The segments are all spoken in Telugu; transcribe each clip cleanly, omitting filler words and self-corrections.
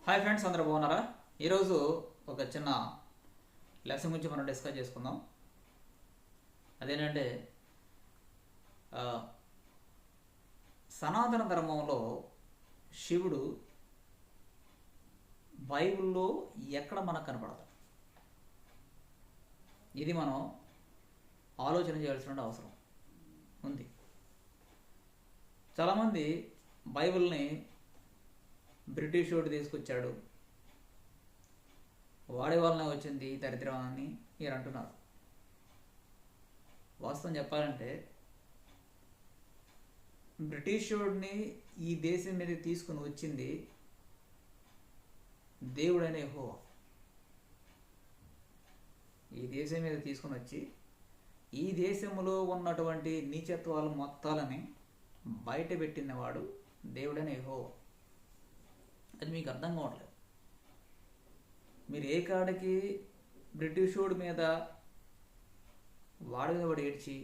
హాయ్ ఫ్రెండ్స్, అందరూ బాగున్నారా? ఈరోజు ఒక చిన్న లెసన్ గురించి మనం డిస్కస్ చేసుకుందాం. అదేంటంటే ఆ, సనాతన ధర్మంలో శివుడు బైబిల్లో ఎక్కడ మనకు కనపడతాడు? ఇది మనం ఆలోచన చేయాల్సిన అవసరం ఉంది. చాలామంది బైబిల్ని బ్రిటిష్ వాడు తీసుకొచ్చాడు, వాడి వలన వచ్చింది దరిద్రం అని మీరు అంటున్నారు. వాస్తవం చెప్పాలంటే బ్రిటిష్ వాడిని ఈ దేశం మీద తీసుకుని వచ్చింది దేవుడైన యెహోవా. ఈ దేశం మీద తీసుకుని వచ్చి ఈ దేశంలో ఉన్నటువంటి నీచత్వాలు మొత్తాలని బయట పెట్టినవాడు దేవుడైన యెహోవా. అది మీకు అర్థం కావట్లేదు. మీరు ఏ కాడికి బ్రిటిష్ వాడి మీద వాడి ఏడ్చి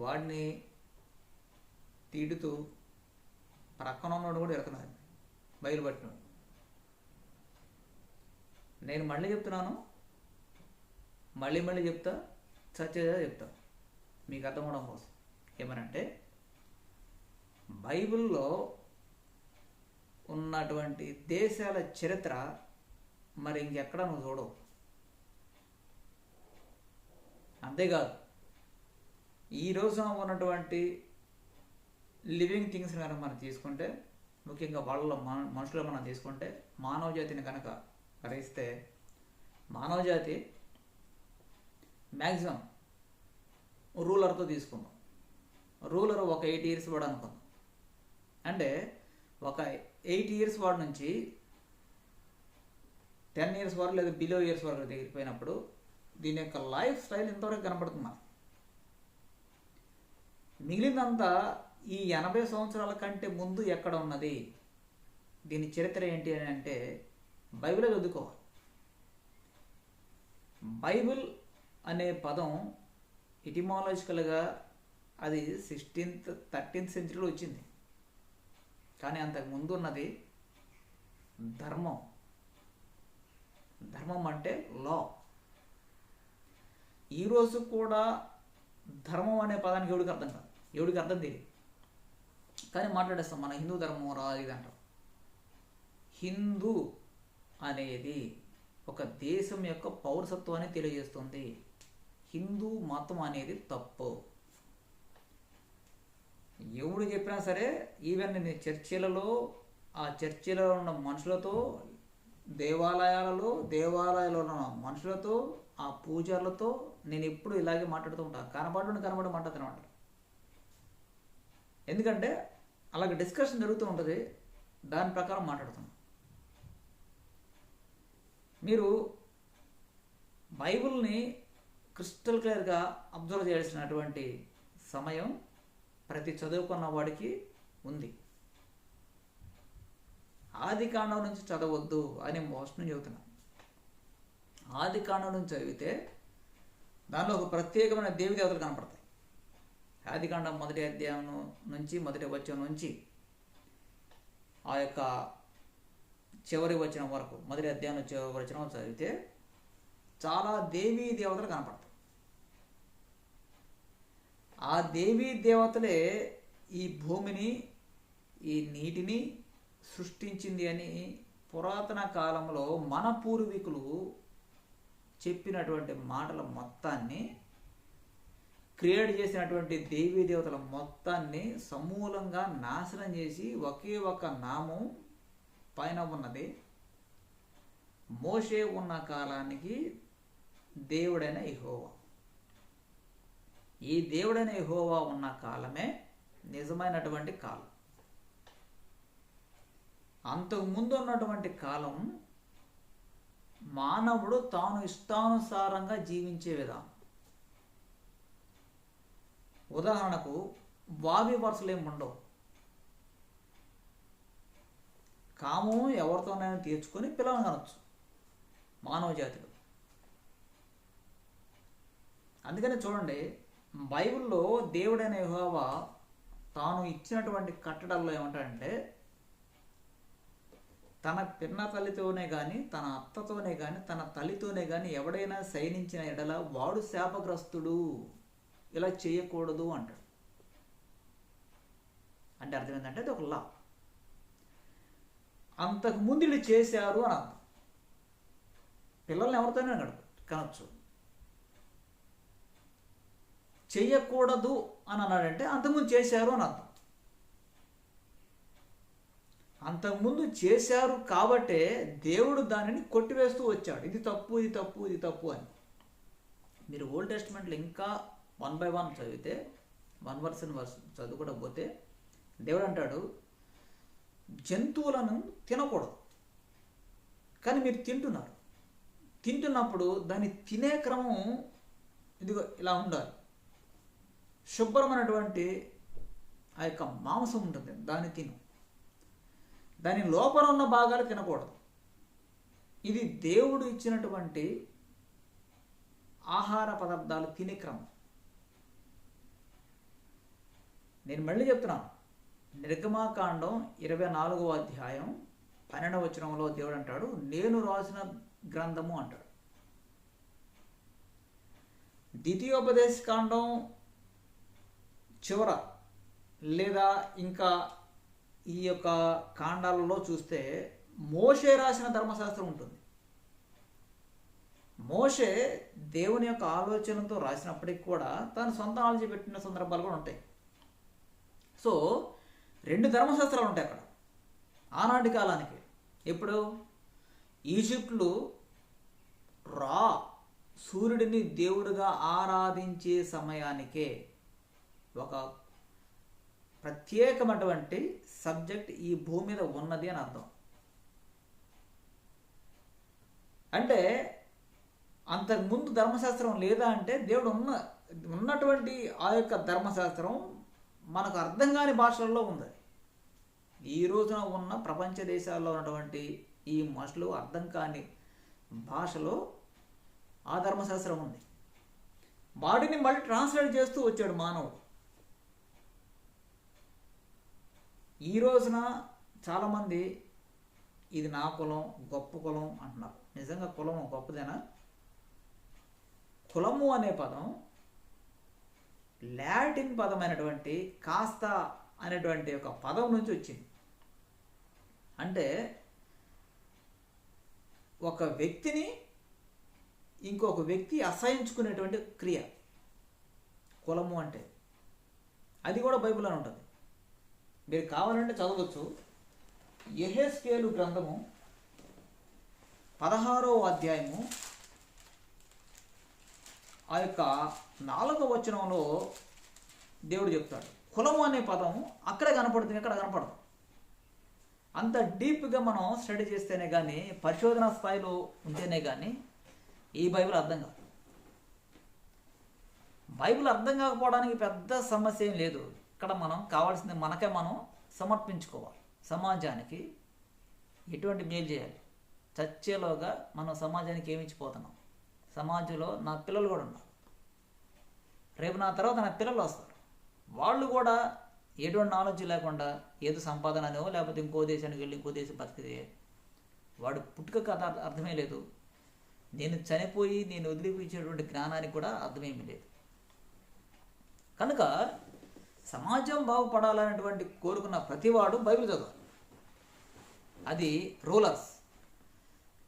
వాడిని తీడుతూ ప్రక్కన ఉన్నవాడు కూడా ఎడుతున్నారు బయలుపట్టినాడు. నేను మళ్ళీ చెప్తున్నాను, మళ్ళీ చెప్తా, సత్యగా చెప్తా మీకు అర్థం అవడం కోసం. ఏమనంటే బైబిల్లో ఉన్నటువంటి దేశాల చరిత్ర మరి ఇంకెక్కడ నువ్వు చూడవు. అంతేకాదు, ఈరోజు ఉన్నటువంటి లివింగ్ థింగ్స్ కనుక మనం తీసుకుంటే, ముఖ్యంగా వాళ్ళ మనుషులు మనం తీసుకుంటే, మానవ జాతిని కనుక గ్రహిస్తే మానవ జాతి మ్యాక్సిమం రూలర్తో తీసుకుందాం. రూలర్ ఒక 8 years వాడు అనుకుందాం. అంటే ఒక 8 years వాడి నుంచి 10 years వరకు లేదా బిలో ఇయర్స్ వరకు దిగిపోయినప్పుడు దీని యొక్క లైఫ్ స్టైల్ ఇంతవరకు కనపడుతుంది మనకి. మిగిలినంతా ఈ 80 సంవత్సరాల కంటే ముందు ఎక్కడ ఉన్నది, దీని చరిత్ర ఏంటి అని అంటే బైబిలే చదువుకోవాలి. బైబిల్ అనే పదం ఎటిమాలజికల్గా అది 16th 13th centuryలో వచ్చింది. కానీ అంతకు ముందు ఉన్నది ధర్మం. ధర్మం అంటే లా. ఈరోజు కూడా ధర్మం అనే పదానికి ఎవడికి అర్థం కాదు, ఎవడికి అర్థం తెలియదు. కానీ మాట్లాడేస్తాం మన హిందూ ధర్మం రా ఇది అంటాం. హిందూ అనేది ఒక దేశం యొక్క పౌరసత్వాన్ని తెలియజేస్తుంది. హిందూ మతం అనేది తప్పు. ఎవడు చెప్పినా సరే, ఈవెన్ నేను చర్చిలలో ఆ చర్చిలో ఉన్న మనుషులతో, దేవాలయాలలో ఉన్న మనుషులతో, ఆ పూజారులతో నేను ఎప్పుడు ఇలాగే మాట్లాడుతూ ఉంటాను. కనబడి మాట్లాడుతున్నాను. ఎందుకంటే అలాగే డిస్కషన్ జరుగుతూ ఉంటుంది, దాని ప్రకారం మాట్లాడుతున్నాను. మీరు బైబిల్ని క్రిస్టల్ క్లియర్గా అబ్జర్వ్ చేయాల్సినటువంటి సమయం ప్రతి చదువుకున్న వాడికి ఉంది. ఆది కాండం నుంచి చదవద్దు అని మోస్ట్ చెబుతున్నాను. ఆది కాండం నుంచి చదివితే దానిలో ఒక ప్రత్యేకమైన దేవతలు కనపడతాయి. ఆది కాండం 1వ అధ్యాయం నుంచి 1వ వచనం నుంచి ఆ యొక్క చివరి వచనం వరకు, 1వ అధ్యాయం చివరి వచనం చదివితే చాలా దేవీ దేవతలు కనపడతాయి. ఆ దేవీ దేవతలే ఈ భూమిని, ఈ నీటిని సృష్టించింది అని పురాతన కాలంలో మన పూర్వీకులు చెప్పినటువంటి మాటల మొత్తాన్ని, క్రియేట్ చేసినటువంటి దేవీ దేవతల మొత్తాన్ని సమూలంగా నాశనం చేసి ఒకే ఒక నామం పైన ఉన్నది. మోషే ఉన్న కాలానికి దేవుడైన యెహోవా. ఈ దేవుడైన యెహోవా ఉన్న కాలమే నిజమైనటువంటి కాలం. అంతకు ముందు ఉన్నటువంటి కాలం మానవుడు తాను ఇష్టానుసారంగా జీవించే విధానం. ఉదాహరణకు వావి వరుసలు ఏమి ఉండవు. కామం ఎవరితోనైనా తీర్చుకొని పిల్లలను కనొచ్చు మానవ జాతిలో. అందుకని చూడండి, బైబిల్లో దేవుడైన యెహోవా తాను ఇచ్చినటువంటి కట్టడాల్లో ఏమంటాడంటే, తన పిన్న తల్లితోనే కానీ, తన అత్తతోనే కానీ, తన తల్లితోనే కానీ ఎవడైనా శయనించిన ఎడల వాడు శాపగ్రస్తుడు, ఇలా చేయకూడదు అంటాడు. అంటే అర్థం ఏంటంటే అది ఒక లా. అంతకుముందు వీళ్ళు చేశారు అని అర్థం. పిల్లల్ని ఎవరితోనే కనొచ్చు. చెయ్యకూడదు అని అన్నాడంటే అంతకుముందు చేశారు అని అర్థం. అంతకుముందు చేశారు కాబట్టే దేవుడు దానిని కొట్టివేస్తూ వచ్చాడు. ఇది తప్పు, ఇది తప్పు, ఇది తప్పు అని. మీరు ఓల్డ్ టెస్ట్మెంట్లో ఇంకా 1 by 1 చదివితే, 1 verse చదువుకోకపోతే దేవుడు అంటాడు, జంతువులను తినకూడదు, కానీ మీరు తింటున్నారు. తింటున్నప్పుడు దాన్ని తినే క్రమం ఇదిగో ఇలా ఉండాలి. శుభ్రమైనటువంటి ఆ యొక్క మాంసం ఉంటుంది, దాన్ని తిను. దాని లోపల ఉన్న భాగాలు తినకూడదు. ఇది దేవుడు ఇచ్చినటువంటి ఆహార పదార్థాలు తినే క్రమం. నేను మళ్ళీ చెప్తున్నాను, నిర్గమాకాండం 24వ అధ్యాయం 12వ వచనంలో దేవుడు అంటాడు, నేను రాసిన గ్రంథము అంటాడు. ద్వితీయోపదేశకాండం చివర లేదా ఇంకా ఈ యొక్క కాండాలలో చూస్తే మోషే రాసిన ధర్మశాస్త్రం ఉంటుంది. మోషే దేవుని యొక్క ఆలోచనతో రాసినప్పటికి కూడా తను సొంత ఆలోచన పెట్టిన సందర్భాలు కూడా ఉంటాయి. సో 2 ధర్మశాస్త్రాలు ఉంటాయి అక్కడ ఆనాటి కాలానికి. ఇప్పుడు ఈజిప్టులు సూర్యుడిని దేవుడిగా ఆరాధించే సమయానికే ఒక ప్రత్యేకమైనటువంటి సబ్జెక్ట్ ఈ భూమి మీద ఉన్నది అని అర్థం. అంటే అంతకుముందు ధర్మశాస్త్రం లేదా అంటే దేవుడు ఉన్నటువంటి ఆ యొక్క ధర్మశాస్త్రం మనకు అర్థం కాని భాషల్లో ఉంది. ఈ రోజున ఉన్న ప్రపంచ దేశాల్లో ఉన్నటువంటి ఈ మనుషులు అర్థం కాని భాషలో ఆ ధర్మశాస్త్రం ఉంది. వాటిని మళ్ళీ ట్రాన్స్లేట్ చేస్తూ వచ్చాడు మానవుడు. ఈ రోజున చాలామంది ఇది నా కులం, గొప్ప కులం అంటున్నారు. నిజంగా కులం గొప్పదేనా? కులము అనే పదం లాటిన్ పదమైనటువంటి కాస్తా అనేటువంటి ఒక పదం నుంచి వచ్చింది. అంటే ఒక వ్యక్తిని ఇంకొక వ్యక్తి అసహించుకునేటువంటి క్రియ కులము అంటే. అది కూడా బైబిల్లో ఉంటుంది, మీరు కావాలంటే చదవచ్చు. యెహెజ్కేలు గ్రంథము 16వ అధ్యాయము ఆ యొక్క 4వ వచనంలో దేవుడు చెప్తాడు, కులము అనే పదం అక్కడే కనపడుతుంది, ఎక్కడ కనపడదు. అంత డీప్గా మనం స్టడీ చేస్తేనే కానీ, పరిశోధన స్థాయిలో ఉంటేనే కానీ ఈ బైబిల్ అర్థం కాదు. బైబిల్ అర్థం కాకపోవడానికి పెద్ద సమస్య ఏం లేదు. ఇక్కడ మనం కావాల్సింది మనకే మనం సమర్పించుకోవాలి. సమాజానికి ఎటువంటి మేలు చేయాలి, చచ్చేలోగా మనం సమాజానికి ఏమి ఇచ్చిపోతున్నాం. సమాజంలో నా పిల్లలు కూడా ఉన్నారు, రేపు నా తర్వాత నా పిల్లలు వస్తారు. వాళ్ళు కూడా ఎటువంటి నాలెడ్జ్ లేకుండా ఏదో సంపాదన అనో లేకపోతే ఇంకో దేశానికి వెళ్ళి ఇంకో దేశం బతికితే వాడు పుట్టుక కథ అర్థమే లేదు. నేను చనిపోయి నేను వదిలిపించేటువంటి జ్ఞానానికి కూడా అర్థమేమీ లేదు. కనుక సమాజం బాగుపడాలనేటువంటి కోరుకున్న ప్రతివాడు బైబిల్ చదవాలి. అది రూలర్స్,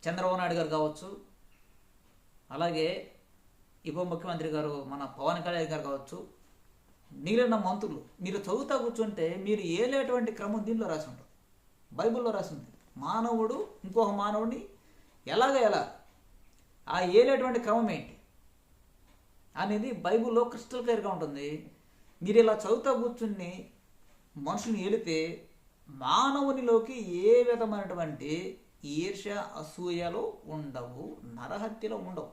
చంద్రబాబు నాయుడు గారు కావచ్చు, అలాగే ఉప ముఖ్యమంత్రి గారు మన పవన్ కళ్యాణ్ గారు కావచ్చు, మిగిలిన మంత్రులు, మీరు చదువుతా కూర్చుంటే మీరు ఏలేటువంటి క్రమం దీనిలో రాసి ఉంటుంది, బైబిల్లో రాసి ఉంది. మానవుడు ఇంకొక మానవుడిని ఎలా ఆ ఏలేటువంటి క్రమం ఏంటి అనేది బైబిల్లో క్రిస్టల్ క్లియర్గా ఉంటుంది. మీరు ఇలా చదువుతా కూర్చుని మనుషుల్ని ఏలితే మానవునిలోకి ఏ విధమైనటువంటి ఈర్ష్య అసూయలు ఉండవు, నరహత్యలు ఉండవు.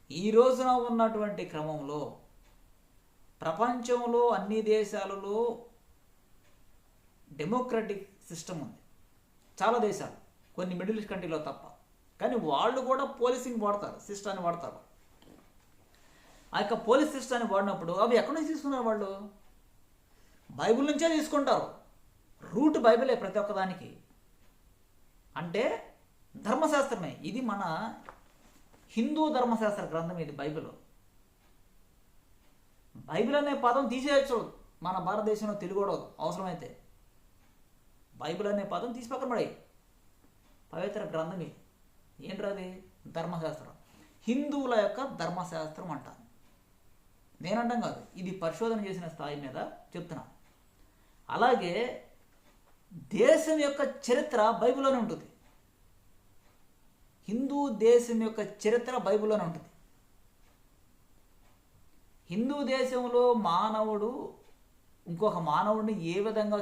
ఈ రోజున ఉన్నటువంటి క్రమంలో ప్రపంచంలో అన్ని దేశాలలో డెమోక్రటిక్ సిస్టమ్ ఉంది, చాలా దేశాలు, కొన్ని మిడిల్ ఈస్ట్ కంట్రీలో తప్ప. కానీ వాళ్ళు కూడా పోలీసింగ్ వాడతారు, సిస్టాన్ని వాడతారు. ఆ యొక్క పోలీస్ సిస్టాన్ని వాడినప్పుడు అవి ఎక్కడి నుంచి తీసుకున్నారు? వాళ్ళు బైబిల్ నుంచే తీసుకుంటారు. రూట్ బైబిలే ప్రతి ఒక్కదానికి. అంటే ధర్మశాస్త్రమే. ఇది మన హిందూ ధర్మశాస్త్ర గ్రంథం, ఇది బైబిల్. బైబిల్ అనే పదం తీసేయచ్చు మన భారతదేశంలో, తెలుగు కూడా అవసరమైతే. బైబిల్ అనే పదం తీసి పక్కన పడే, పవిత్ర గ్రంథం ఇది. ఏంటది? ధర్మశాస్త్రం. హిందువుల యొక్క ధర్మశాస్త్రం అంటాను. నేనంటాం కాదు, ఇది పరిశోధన చేసిన స్థాయి మీద చెప్తున్నా. అలాగే దేశం యొక్క చరిత్ర బైబిల్లోనే ఉంటుంది. హిందూ దేశం యొక్క చరిత్ర బైబిల్లోనే ఉంటుంది. హిందూ దేశంలో మానవుడు ఇంకొక మానవుడిని ఏ విధంగా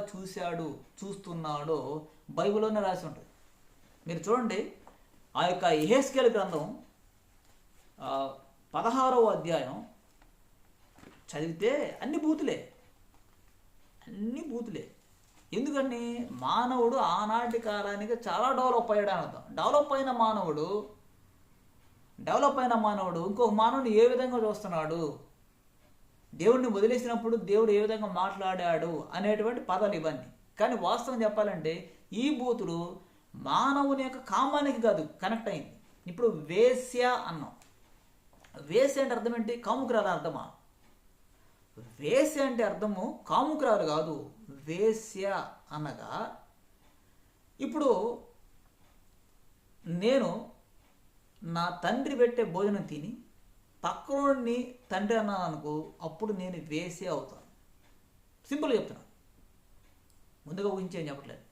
చూస్తున్నాడో బైబిల్లోనే రాసి ఉంటుంది. మీరు చూడండి, ఆ యొక్క యెహెజ్కేలు గ్రంథం 16వ అధ్యాయం చదివితే అన్ని బూతులే. ఎందుకని? మానవుడు ఆనాటి కాలానికి చాలా డెవలప్ అయ్యాడు అని అర్థం. డెవలప్ అయిన మానవుడు ఇంకొక మానవుడిని ఏ విధంగా చూస్తున్నాడు, దేవుడిని వదిలేసినప్పుడు దేవుడు ఏ విధంగా మాట్లాడాడు అనేటువంటి పదాలు ఇవన్నీ. కానీ వాస్తవం చెప్పాలంటే ఈ బూతులు మానవుని యొక్క కామానికి కాదు కనెక్ట్ అయింది. ఇప్పుడు వేశ్య అన్నాం. వేశ్య అంటే అర్థం ఏంటి? కాముకురాలు అర్థమా? వేశ్య అంటే అర్థము కాముకురాలు కాదు. వేశ్య అనగా, ఇప్పుడు నేను నా తండ్రి పెట్టే భోజనం తిని పక్కనోడిని తండ్రి అన్నాను అనుకో, అప్పుడు నేను వేశ్య అవుతాను. సింపుల్గా చెప్తున్నా, ముందుగా ఊహించేం చెప్పట్లేదు.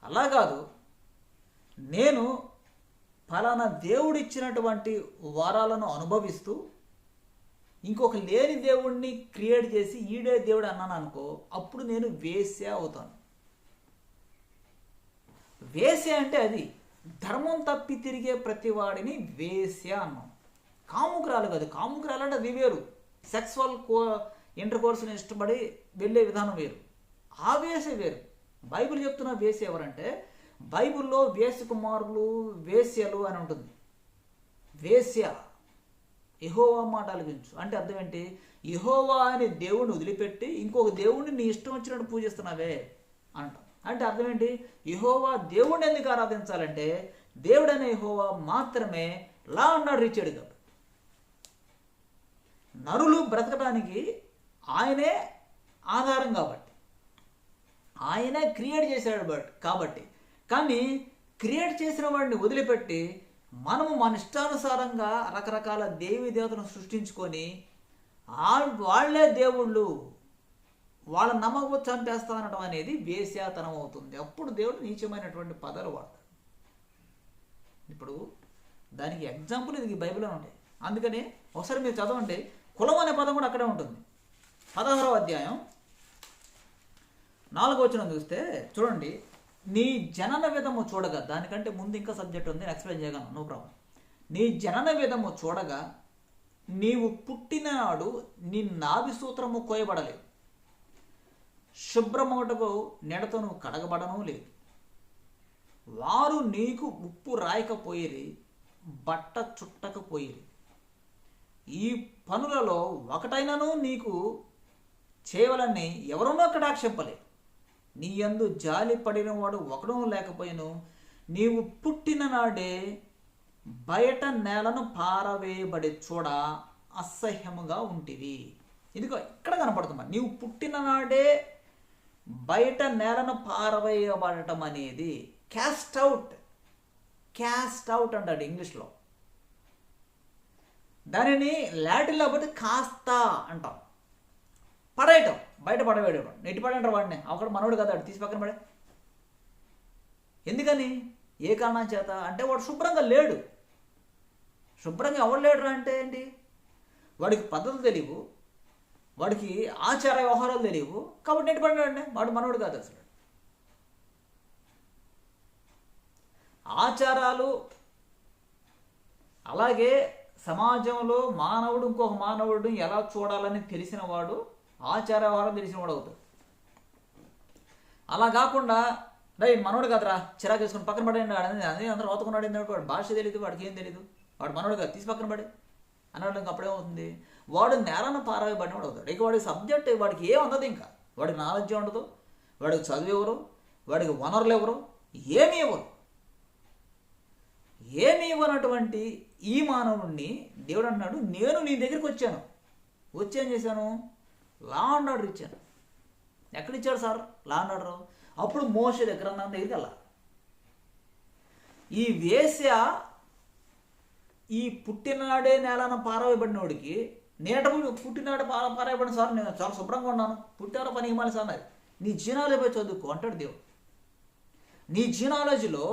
అలా కాదు, నేను ఫలానా దేవుడిచ్చినటువంటి వరాలను అనుభవిస్తూ ఇంకొక లేని దేవుడిని క్రియేట్ చేసి ఈడే దేవుడు అన్నాను అనుకో, అప్పుడు నేను వేశ్య అవుతాను. వేశ్య అంటే అది ధర్మం తప్పి తిరిగే ప్రతి వాడిని వేశ్య అన్నాం. కాముకురాలు కాదు. కాముకురాలు అంటే అది వేరు. సెక్సువల్ ఇంటర్ కోర్సుని ఇష్టపడి వెళ్ళే విధానం వేరు. ఆ వేశ్య వేరు. బైబిల్ చెప్తున్న వేశ్య ఎవరంటే, బైబిల్లో వేశ్యకుమారులు, వేశ్యలు అని ఉంటుంది. వేశ్య యెహోవా మాట ఆలకించు అంటే అర్థం ఏంటి? యెహోవా అనే దేవుడిని వదిలిపెట్టి ఇంకొక దేవుడిని నీ ఇష్టం వచ్చినట్టు పూజిస్తున్నావే అంట. అంటే అర్థం ఏంటి? యెహోవా దేవుడిని ఎందుకు ఆరాధించాలంటే, దేవుడు అనే యెహోవా మాత్రమే లా అన్నాడు రీచాడు కాబట్టి. నరులు బ్రతకడానికి ఆయనే ఆధారం కాబట్టి, ఆయనే క్రియేట్ చేశాడు కాబట్టి. కానీ క్రియేట్ చేసిన వాడిని వదిలిపెట్టి మనము మన ఇష్టానుసారంగా రకరకాల దేవీ దేవతలను సృష్టించుకొని వాళ్లే దేవుళ్ళు, వాళ్ళ నమ్మకం చంపేస్తానడం అనేది వేశ్యాతనం అవుతుంది. అప్పుడు దేవుడు నీచమైనటువంటి పదాలు వాడతాడు. ఇప్పుడు దానికి ఎగ్జాంపుల్ ఇది బైబిల్లో ఉంటాయి. అందుకని ఒకసారి మీరు చదవండి, కులం అనే పదం కూడా అక్కడే ఉంటుంది. 16వ అధ్యాయం 4వ వచనం చూస్తే చూడండి, నీ జనన విధము చూడగా, దానికంటే ముందు ఇంకా సబ్జెక్ట్ ఉంది, నేను ఎక్స్ప్లెయిన్ చేయగలను, నో ప్రాబ్లం. నీ జనన విధము చూడగా నీవు పుట్టిన నాడు నీ నాభి సూత్రము కోయబడలేదు, శుభ్రమొకటకు నెడతో నువ్వు కడగబడను లేదు. వారు నీకు ఉప్పు రాయకపోయిరి, బట్ట చుట్టకపోయిరి. ఈ పనులలో ఒకటైనను నీకు చేయవలని ఎవరునో కటాక్షింపలే. నీ యందు జాలి పడినవాడు ఒకడూ లేకపోయాను. నీవు పుట్టిన నాడే బయట నేలను పారవేయబడి చూడ అసహ్యముగా ఉంటివి. ఇదిగో ఇక్కడ కనపడుతుంది, నీవు పుట్టిన నాడే బయట నేలను పారవేయబడటం అనేది క్యాస్ట్ అవుట్ అంటాడు ఇంగ్లీష్లో. దానిని లాటిన్లో బట్టి కాస్తా అంటాం. పడేయటం, బయట పడవేయడం, నెట్టి పడంటారు వాడిని. అక్కడ మనోడు కదా, తీసి పక్కన పడే. ఎందుకని? ఏ కారణం చేత అంటే వాడు శుభ్రంగా లేడు. శుభ్రంగా ఎవడు లేడు అంటే ఏంటి? వాడికి పద్ధతులు తెలియవు, వాడికి ఆచార వ్యవహారాలు తెలియవు, కాబట్టి నెట్టి పడినాడు. వాడు మనోడు కాదు అసలు. ఆచారాలు, అలాగే సమాజంలో మానవుడు ఇంకొక మానవుడిని ఎలా చూడాలని తెలిసిన వాడు, ఆచార వ్యవహారం తెలిసిన వాడు అవుతాడు. అలా కాకుండా మనోడు కదరా చిరాకు వేసుకుని పక్కన పడేయండి, అదే అందరూ అవుతున్నాడు. వాడు భాష తెలియదు, వాడికి ఏం తెలియదు, వాడు మనోడు కాదు, తీసి పక్కన పడే అన్నాడు. ఇంకా అప్పుడేమవుతుంది? వాడు నేరాన పారవేయబడినవాడు అవుతాడు. ఇక వాడికి సబ్జెక్ట్, వాడికి ఏం అందదు, ఇంకా వాడికి నాలెడ్జ్ ఉండదు, వాడికి చదువు ఎవరు, వాడికి వనరులు ఎవరు, ఏమీ ఇవ్వరు. ఏమి ఇవ్వనటువంటి ఈ మానవుడిని దేవుడు అన్నాడు, నేను నీ దగ్గరికి వచ్చాను, వచ్చి ఏం చేశాను, లా అండ్ ఆర్డర్ ఇచ్చాను. ఎక్కడిచ్చాడు సార్ లా అండ్ ఆర్డర్? అప్పుడు మోషే దగ్గర నా దగ్గరికి వెళ్ళా. ఈ వేశ్య ఈ పుట్టినాడే నేలన పారవేయబడినోడికి, నేట పుట్టినాడే పారవేయబడిన సార్ నేను చాలా శుభ్రంగా ఉన్నాను, పుట్టారో పని ఇవ్వాలి సార్, అది నీ జీనాలజీ పోయి చదువుకో అంటాడు దేవుడు. నీ జీనాలజీలో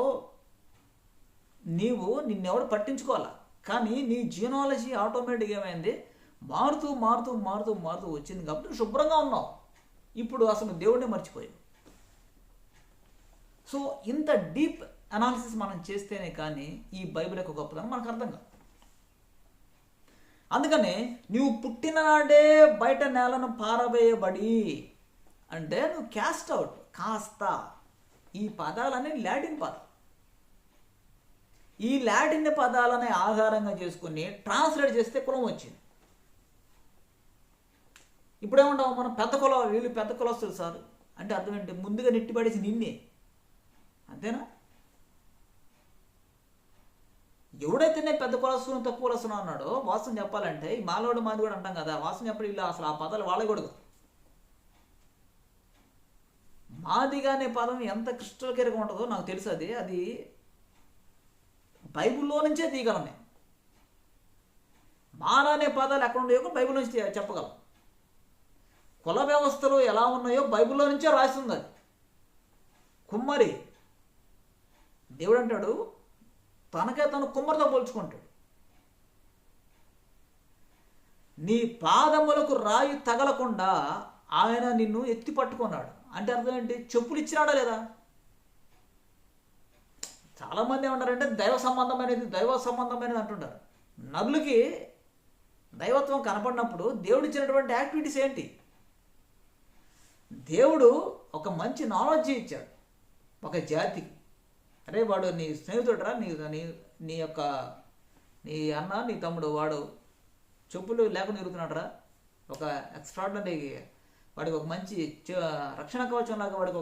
నిన్నెవడు పట్టించుకోవాలా, కానీ నీ జీనాలజీ ఆటోమేటిక్గా ఏమైంది, మారుతూ మారుతూ మారుతూ మారుతూ వచ్చింది కాబట్టి శుభ్రంగా ఉన్నావు. ఇప్పుడు అసలు దేవుడిని మర్చిపోయావు. సో ఇంత డీప్ అనాలిసిస్ మనం చేస్తేనే కానీ ఈ బైబిల్ యొక్క గొప్పతనం మనకు అర్థం కాదు. అందుకనే నువ్వు పుట్టిననాడే బయట నేలను పారవేయబడి అంటే నువ్వు క్యాస్ట్ అవుట్, కాస్త, ఈ పదాలన్నీ లాటిన్ పదాలు. ఈ లాటిన్ పదాలని ఆధారంగా చేసుకుని ట్రాన్స్లేట్ చేస్తే కులం వచ్చింది. ఇప్పుడేమంటావు మనం, పెద్ద కులం, వీళ్ళు పెద్ద కులస్తులు సార్ అంటే అర్థం ఏంటి, ముందుగా నెట్టిపడేసి నిన్నే, అంతేనా? ఎవడైతే నేను పెద్ద కులస్తును తక్కువ కులస్తున్నా అన్నాడో వాస్తవం చెప్పాలంటే ఈ మాలోడు మాది కూడా అంటాం కదా, వాస్తవం చెప్పడం ఇలా అసలు ఆ పదాలు వాడకూడదు. మాదిగా అనే పదం ఎంత క్రిస్టల్ క్లియర్గా ఉంటుందో నాకు తెలుసు. అది బైబిల్లో నుంచే తీయగలం నేను. మారా అనే పదాలు ఎక్కడ ఉన్నాయో బైబిల్ నుంచి చెప్పగలం. కుల వ్యవస్థలు ఎలా ఉన్నాయో బైబిల్లో నుంచే రాస్తుంది. అది కుమ్మరి దేవుడు అంటాడు తనకే తను కుమ్మరితో పోల్చుకుంటాడు. నీ పాదములకు రాయి తగలకుండా ఆయన నిన్ను ఎత్తి పట్టుకున్నాడు అంటే అర్థం ఏంటి, చెప్పులు ఇచ్చినాడా లేదా? చాలామంది ఏమంటారంటే దైవ సంబంధమైనది అంటుంటారు. నరులకి దైవత్వం కనపడినప్పుడు దేవుడు ఇచ్చినటువంటి యాక్టివిటీస్ ఏంటి? దేవుడు ఒక మంచి నాలెడ్జ్ ఇచ్చాడు ఒక జాతికి. అరే వాడు నీ స్నేహితుడురా, నీ యొక్క నీ అన్న నీ తమ్ముడు, వాడు చెప్పులు లేకుండా తిరుగుతున్నాడు రా, ఒక ఎక్స్ట్రాడినరీ, వాడికి ఒక మంచి రక్షణ కవచం లాగా వాడికి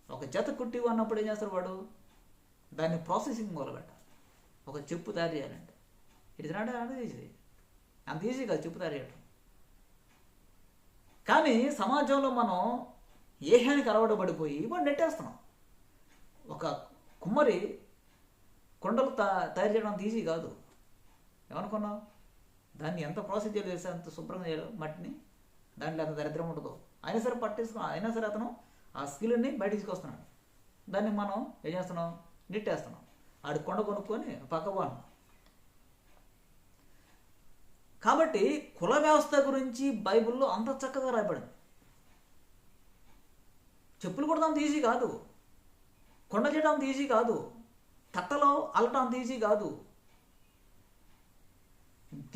ఒక జత కుట్టి అన్నప్పుడు ఏం చేస్తాడు వాడు, దాన్ని ప్రాసెసింగ్ మొదలుపెట్టాలి. ఒక చెప్పు తయారు చేయాలంటే ఇట్ ఇస్ నాట్ ఈజీ, అంత ఈజీ కాదు చెప్పు తయారు చేయడం. కానీ సమాజంలో మనం ఏహానికి అలవాటు పడిపోయి వాడు నెట్టేస్తున్నాం. ఒక కుమ్మరి కొండలు తయారు చేయడం అంత ఈజీ కాదు. ఏమనుకున్నావు, దాన్ని ఎంత ప్రొసీజర్ చేస్తే అంత శుభ్రంగా చేయడం మట్టిని, దాంట్లో అంత దరిద్రం ఉండదు. అయినా సరే పట్టేసుకున్నాం, అయినా సరే అతను ఆ స్కిల్ని బయట తీసుకొస్తున్నాడు. దాన్ని మనం ఏం చేస్తున్నాం, నెట్టేస్తున్నాం. ఆడు కొండ కొనుక్కొని పక్కవాడు. కాబట్టి కుల వ్యవస్థ గురించి బైబిల్లో అంత చక్కగా రాయబడింది. చెప్పులు కూడా అంత ఈజీ కాదు, కొండ చేయడం అంత ఈజీ కాదు, కట్టలో అల్లటం అంత ఈజీ కాదు.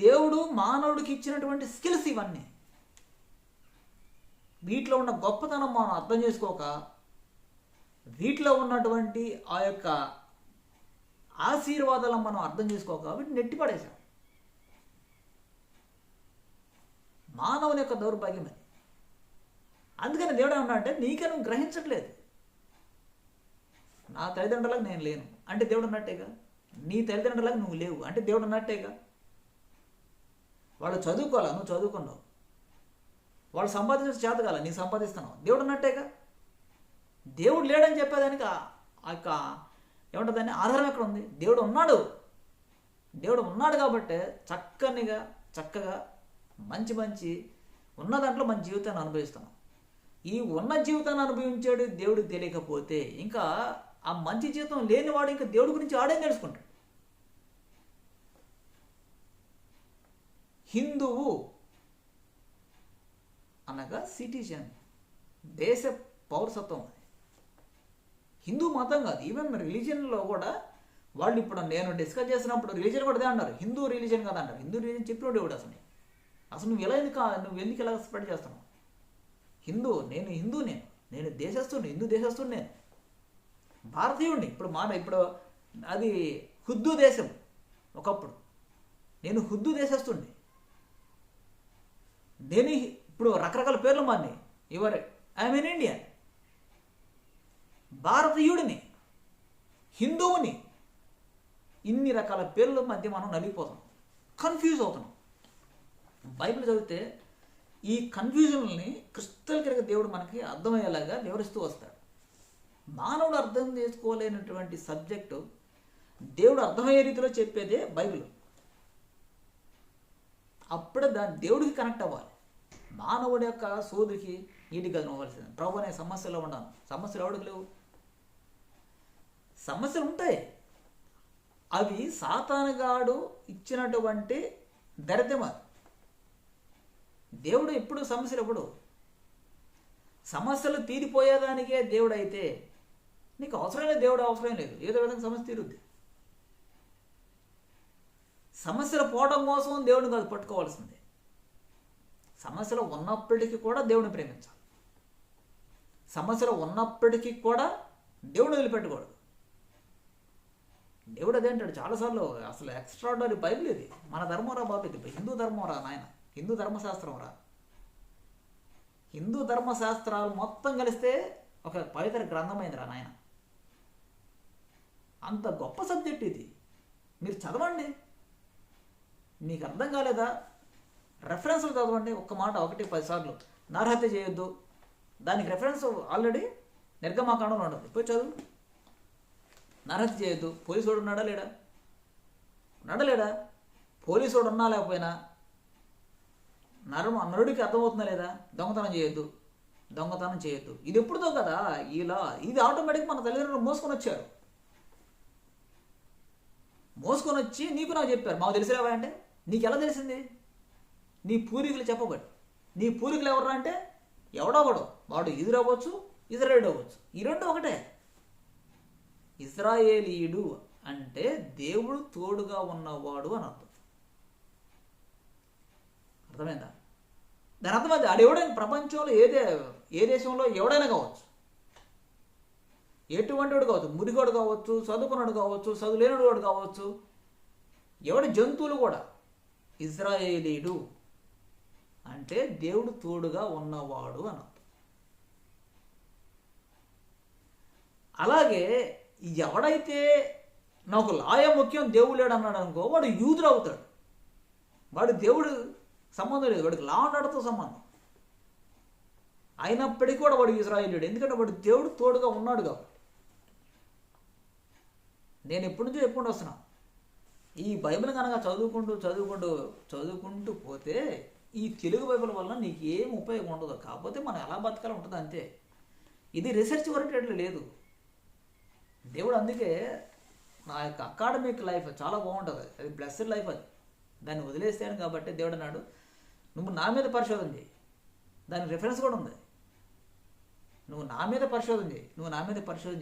దేవుడు మానవుడికి ఇచ్చినటువంటి స్కిల్స్ ఇవన్నీ. వీటిలో ఉన్న గొప్పతనం మనం అర్థం చేసుకోక, వీటిలో ఉన్నటువంటి ఆ యొక్క ఆశీర్వాదాలను మనం అర్థం చేసుకోక వీటిని నెట్టిపడేశాం. మానవుని యొక్క దౌర్భాగ్యం అది. అందుకని దేవుడు ఏమన్నాడంటే నీకే నువ్వు గ్రహించట్లేదు. నా తల్లిదండ్రులకు నేను లేను అంటే దేవుడు అన్నట్టేగా, నీ తల్లిదండ్రులకు నువ్వు లేవు అంటే దేవుడు అన్నట్టేగా. వాళ్ళు చదువుకోవాలా, నువ్వు చదువుకున్నావు. వాళ్ళు సంపాదించే చేత కాల, నీ సంపాదిస్తున్నావు, దేవుడు అన్నట్టేగా. దేవుడు లేడని చెప్పేదానికి ఆ యొక్క ఏమంటుందని ఆధారం ఎక్కడ ఉంది? దేవుడు ఉన్నాడు. దేవుడు ఉన్నాడు కాబట్టి చక్కగా మంచి ఉన్న దాంట్లో మన జీవితాన్ని అనుభవిస్తున్నాం. ఈ ఉన్న జీవితాన్ని అనుభవించాడు దేవుడికి తెలియకపోతే ఇంకా ఆ మంచి జీవితం లేనివాడు ఇంకా దేవుడి గురించి ఆడేం తెలుసుకుంటాడు. హిందువు అనగా సిటిజన్, దేశ పౌరసత్వం. అది హిందూ మతం కాదు. ఈవెన్ రిలీజియన్లో కూడా వాళ్ళు ఇప్పుడు నేను డిస్కస్ చేసినప్పుడు రిలీజియన్ కూడా అదే అన్నారు, హిందూ రిలీజియన్ కదా అన్నారు. హిందూ రిలీజియన్ చెప్పినోడు ఎవడు అసలు నువ్వు ఎందుకు ఇలా స్ప్రెడ్ చేస్తున్నావు? నేను హిందూ, నేను దేశస్తుని, హిందూ దేశస్తుని, నేను భారతీయుడిని. ఇప్పుడు అది హుద్దు దేశం ఒకప్పుడు, నేను హుద్దు దేశస్తుడిని. నేను ఇప్పుడు రకరకాల పేర్లు మారినాయి. ఐఎమ్ ఎన్ ఇండియన్, భారతీయుడిని, హిందువుని. ఇన్ని రకాల పేర్ల మధ్య మనం నలిగిపోతాం, కన్ఫ్యూజ్ అవుతున్నాం. బైబిల్ చదివితే ఈ కన్ఫ్యూజన్ని క్రిస్టల్ క్లియర్గా దేవుడు మనకి అర్థమయ్యేలాగా వివరిస్తూ వస్తాడు. మానవుడు అర్థం చేసుకోలేనటువంటి సబ్జెక్టు దేవుడు అర్థమయ్యే రీతిలో చెప్పేదే బైబిల్. అప్పుడే దేవుడికి కనెక్ట్ అవ్వాలి. మానవుడి యొక్క సోదరికి నీటికి కదనవలసింది. ప్రభు అనే సమస్యలో ఉన్నాను. సమస్యలు ఎవడికి లేవు? సమస్యలు ఉంటాయి. అవి సాతానుగాడు ఇచ్చినటువంటి దరిద్రమ. దేవుడు ఎప్పుడు సమస్యలు తీరిపోయేదానికే దేవుడు అయితే నీకు అవసరమైన దేవుడు అవసరం లేదు. ఏదో విధంగా సమస్య తీరుద్ది. సమస్యలు పోవడం కోసం దేవుడిని కాదు పట్టుకోవాల్సిందే. సమస్యలు ఉన్నప్పటికీ కూడా దేవుడిని ప్రేమించాలి. సమస్యలు ఉన్నప్పటికీ కూడా దేవుడు వదిలిపెట్టకూడదు. దేవుడు అదేంటాడు చాలాసార్లు. అసలు ఎక్స్ట్రాడినరీ బైబిల్ ఇది. మన ధర్మరా బాబు, ఇది హిందూ ధర్మరా నాయన, హిందూ ధర్మశాస్త్రం రా. హిందూ ధర్మశాస్త్రాలు మొత్తం కలిస్తే ఒక పవిత్ర గ్రంథమైందిరా నాయన. అంత గొప్ప సబ్జెక్ట్ ఇది. మీరు చదవండి. మీకు అర్థం కాలేదా? రెఫరెన్స్లు చదవండి. ఒక్క మాట 1-10 సార్లు. నరహత్య చేయొద్దు, దానికి రెఫరెన్స్ ఆల్రెడీ నిర్గమాకాండంలో ఉంటుంది. పోయి చదువు. నరహత్య చేయొద్దు. పోలీసుడు ఉన్నాడా లేడా? పోలీసుడు ఉన్నా లేకపోయినా నరుడికి అర్థమవుతుందా లేదా? దొంగతనం చేయొద్దు. ఇది ఎప్పుడుదో కదా ఇలా. ఇది ఆటోమేటిక్ మన తల్లిదండ్రులు మోసుకొని వచ్చి నీకు నాకు చెప్పారు. మాకు తెలిసిరావా అంటే నీకు ఎలా తెలిసింది? నీ పూర్వీకులు చెప్పబడి. నీ పూర్వీకులు ఎవరు అంటే ఎవడో వాడు ఇజ్రాయేలు అవ్వచ్చు, ఇజ్రాయేలు అవ్వచ్చు. ఈ రెండు ఒకటే. ఇజ్రాయేలీయుడు అంటే దేవుడు తోడుగా ఉన్నవాడు అని అర్థం. అర్థమైందా? దాని అర్థమైంది. ఆడెవడైనా ప్రపంచంలో ఏ దేశంలో ఎవడైనా కావచ్చు, ఎటువంటి వాడు కావచ్చు, మురిగోడు కావచ్చు, చదువుకున్నాడు కావచ్చు, చదువులేనుడు వాడు కావచ్చు, ఎవడి జంతువులు కూడా. ఇజ్రాయేలీయుడు అంటే దేవుడు తోడుగా ఉన్నవాడు అని అర్థం. అలాగే ఎవడైతే నాకు లాయ ముఖ్యం దేవుడు లేడు అన్నాడు అనుకో, వాడు యూదుడు అవుతాడు. వాడు దేవుడు సంబంధం లేదు, వాడికి లా ఆర్డర్తో సంబంధం. అయినప్పటికీ కూడా వాడు ఇజ్రాయేలీయుడు. ఎందుకంటే వాడు దేవుడు తోడుగా ఉన్నాడు కాబట్టి. నేను ఎప్పటి నుంచో చెప్పుకుంటూ వస్తున్నా, ఈ బైబిల్ కనుక చదువుకుంటూ పోతే ఈ తెలుగు బైబిల్ వల్ల నీకు ఏం ఉపయోగం ఉండదు. కాకపోతే మనం ఎలా బతకాలి ఉంటుంది అంతే. ఇది రీసెర్చ్ ఓరియంటెడ్ లేదు. దేవుడు అందుకే నా యొక్క అకాడమిక్ లైఫ్ చాలా బాగుంటుంది. అది బ్లెస్డ్ లైఫ్. అది దాన్ని వదిలేస్తాను కాబట్టి దేవుడు అన్నాడు, నువ్వు నా మీద పరిశోధన చేయి. దానికి రిఫరెన్స్ కూడా ఉంది. నువ్వు నా మీద పరిశోధన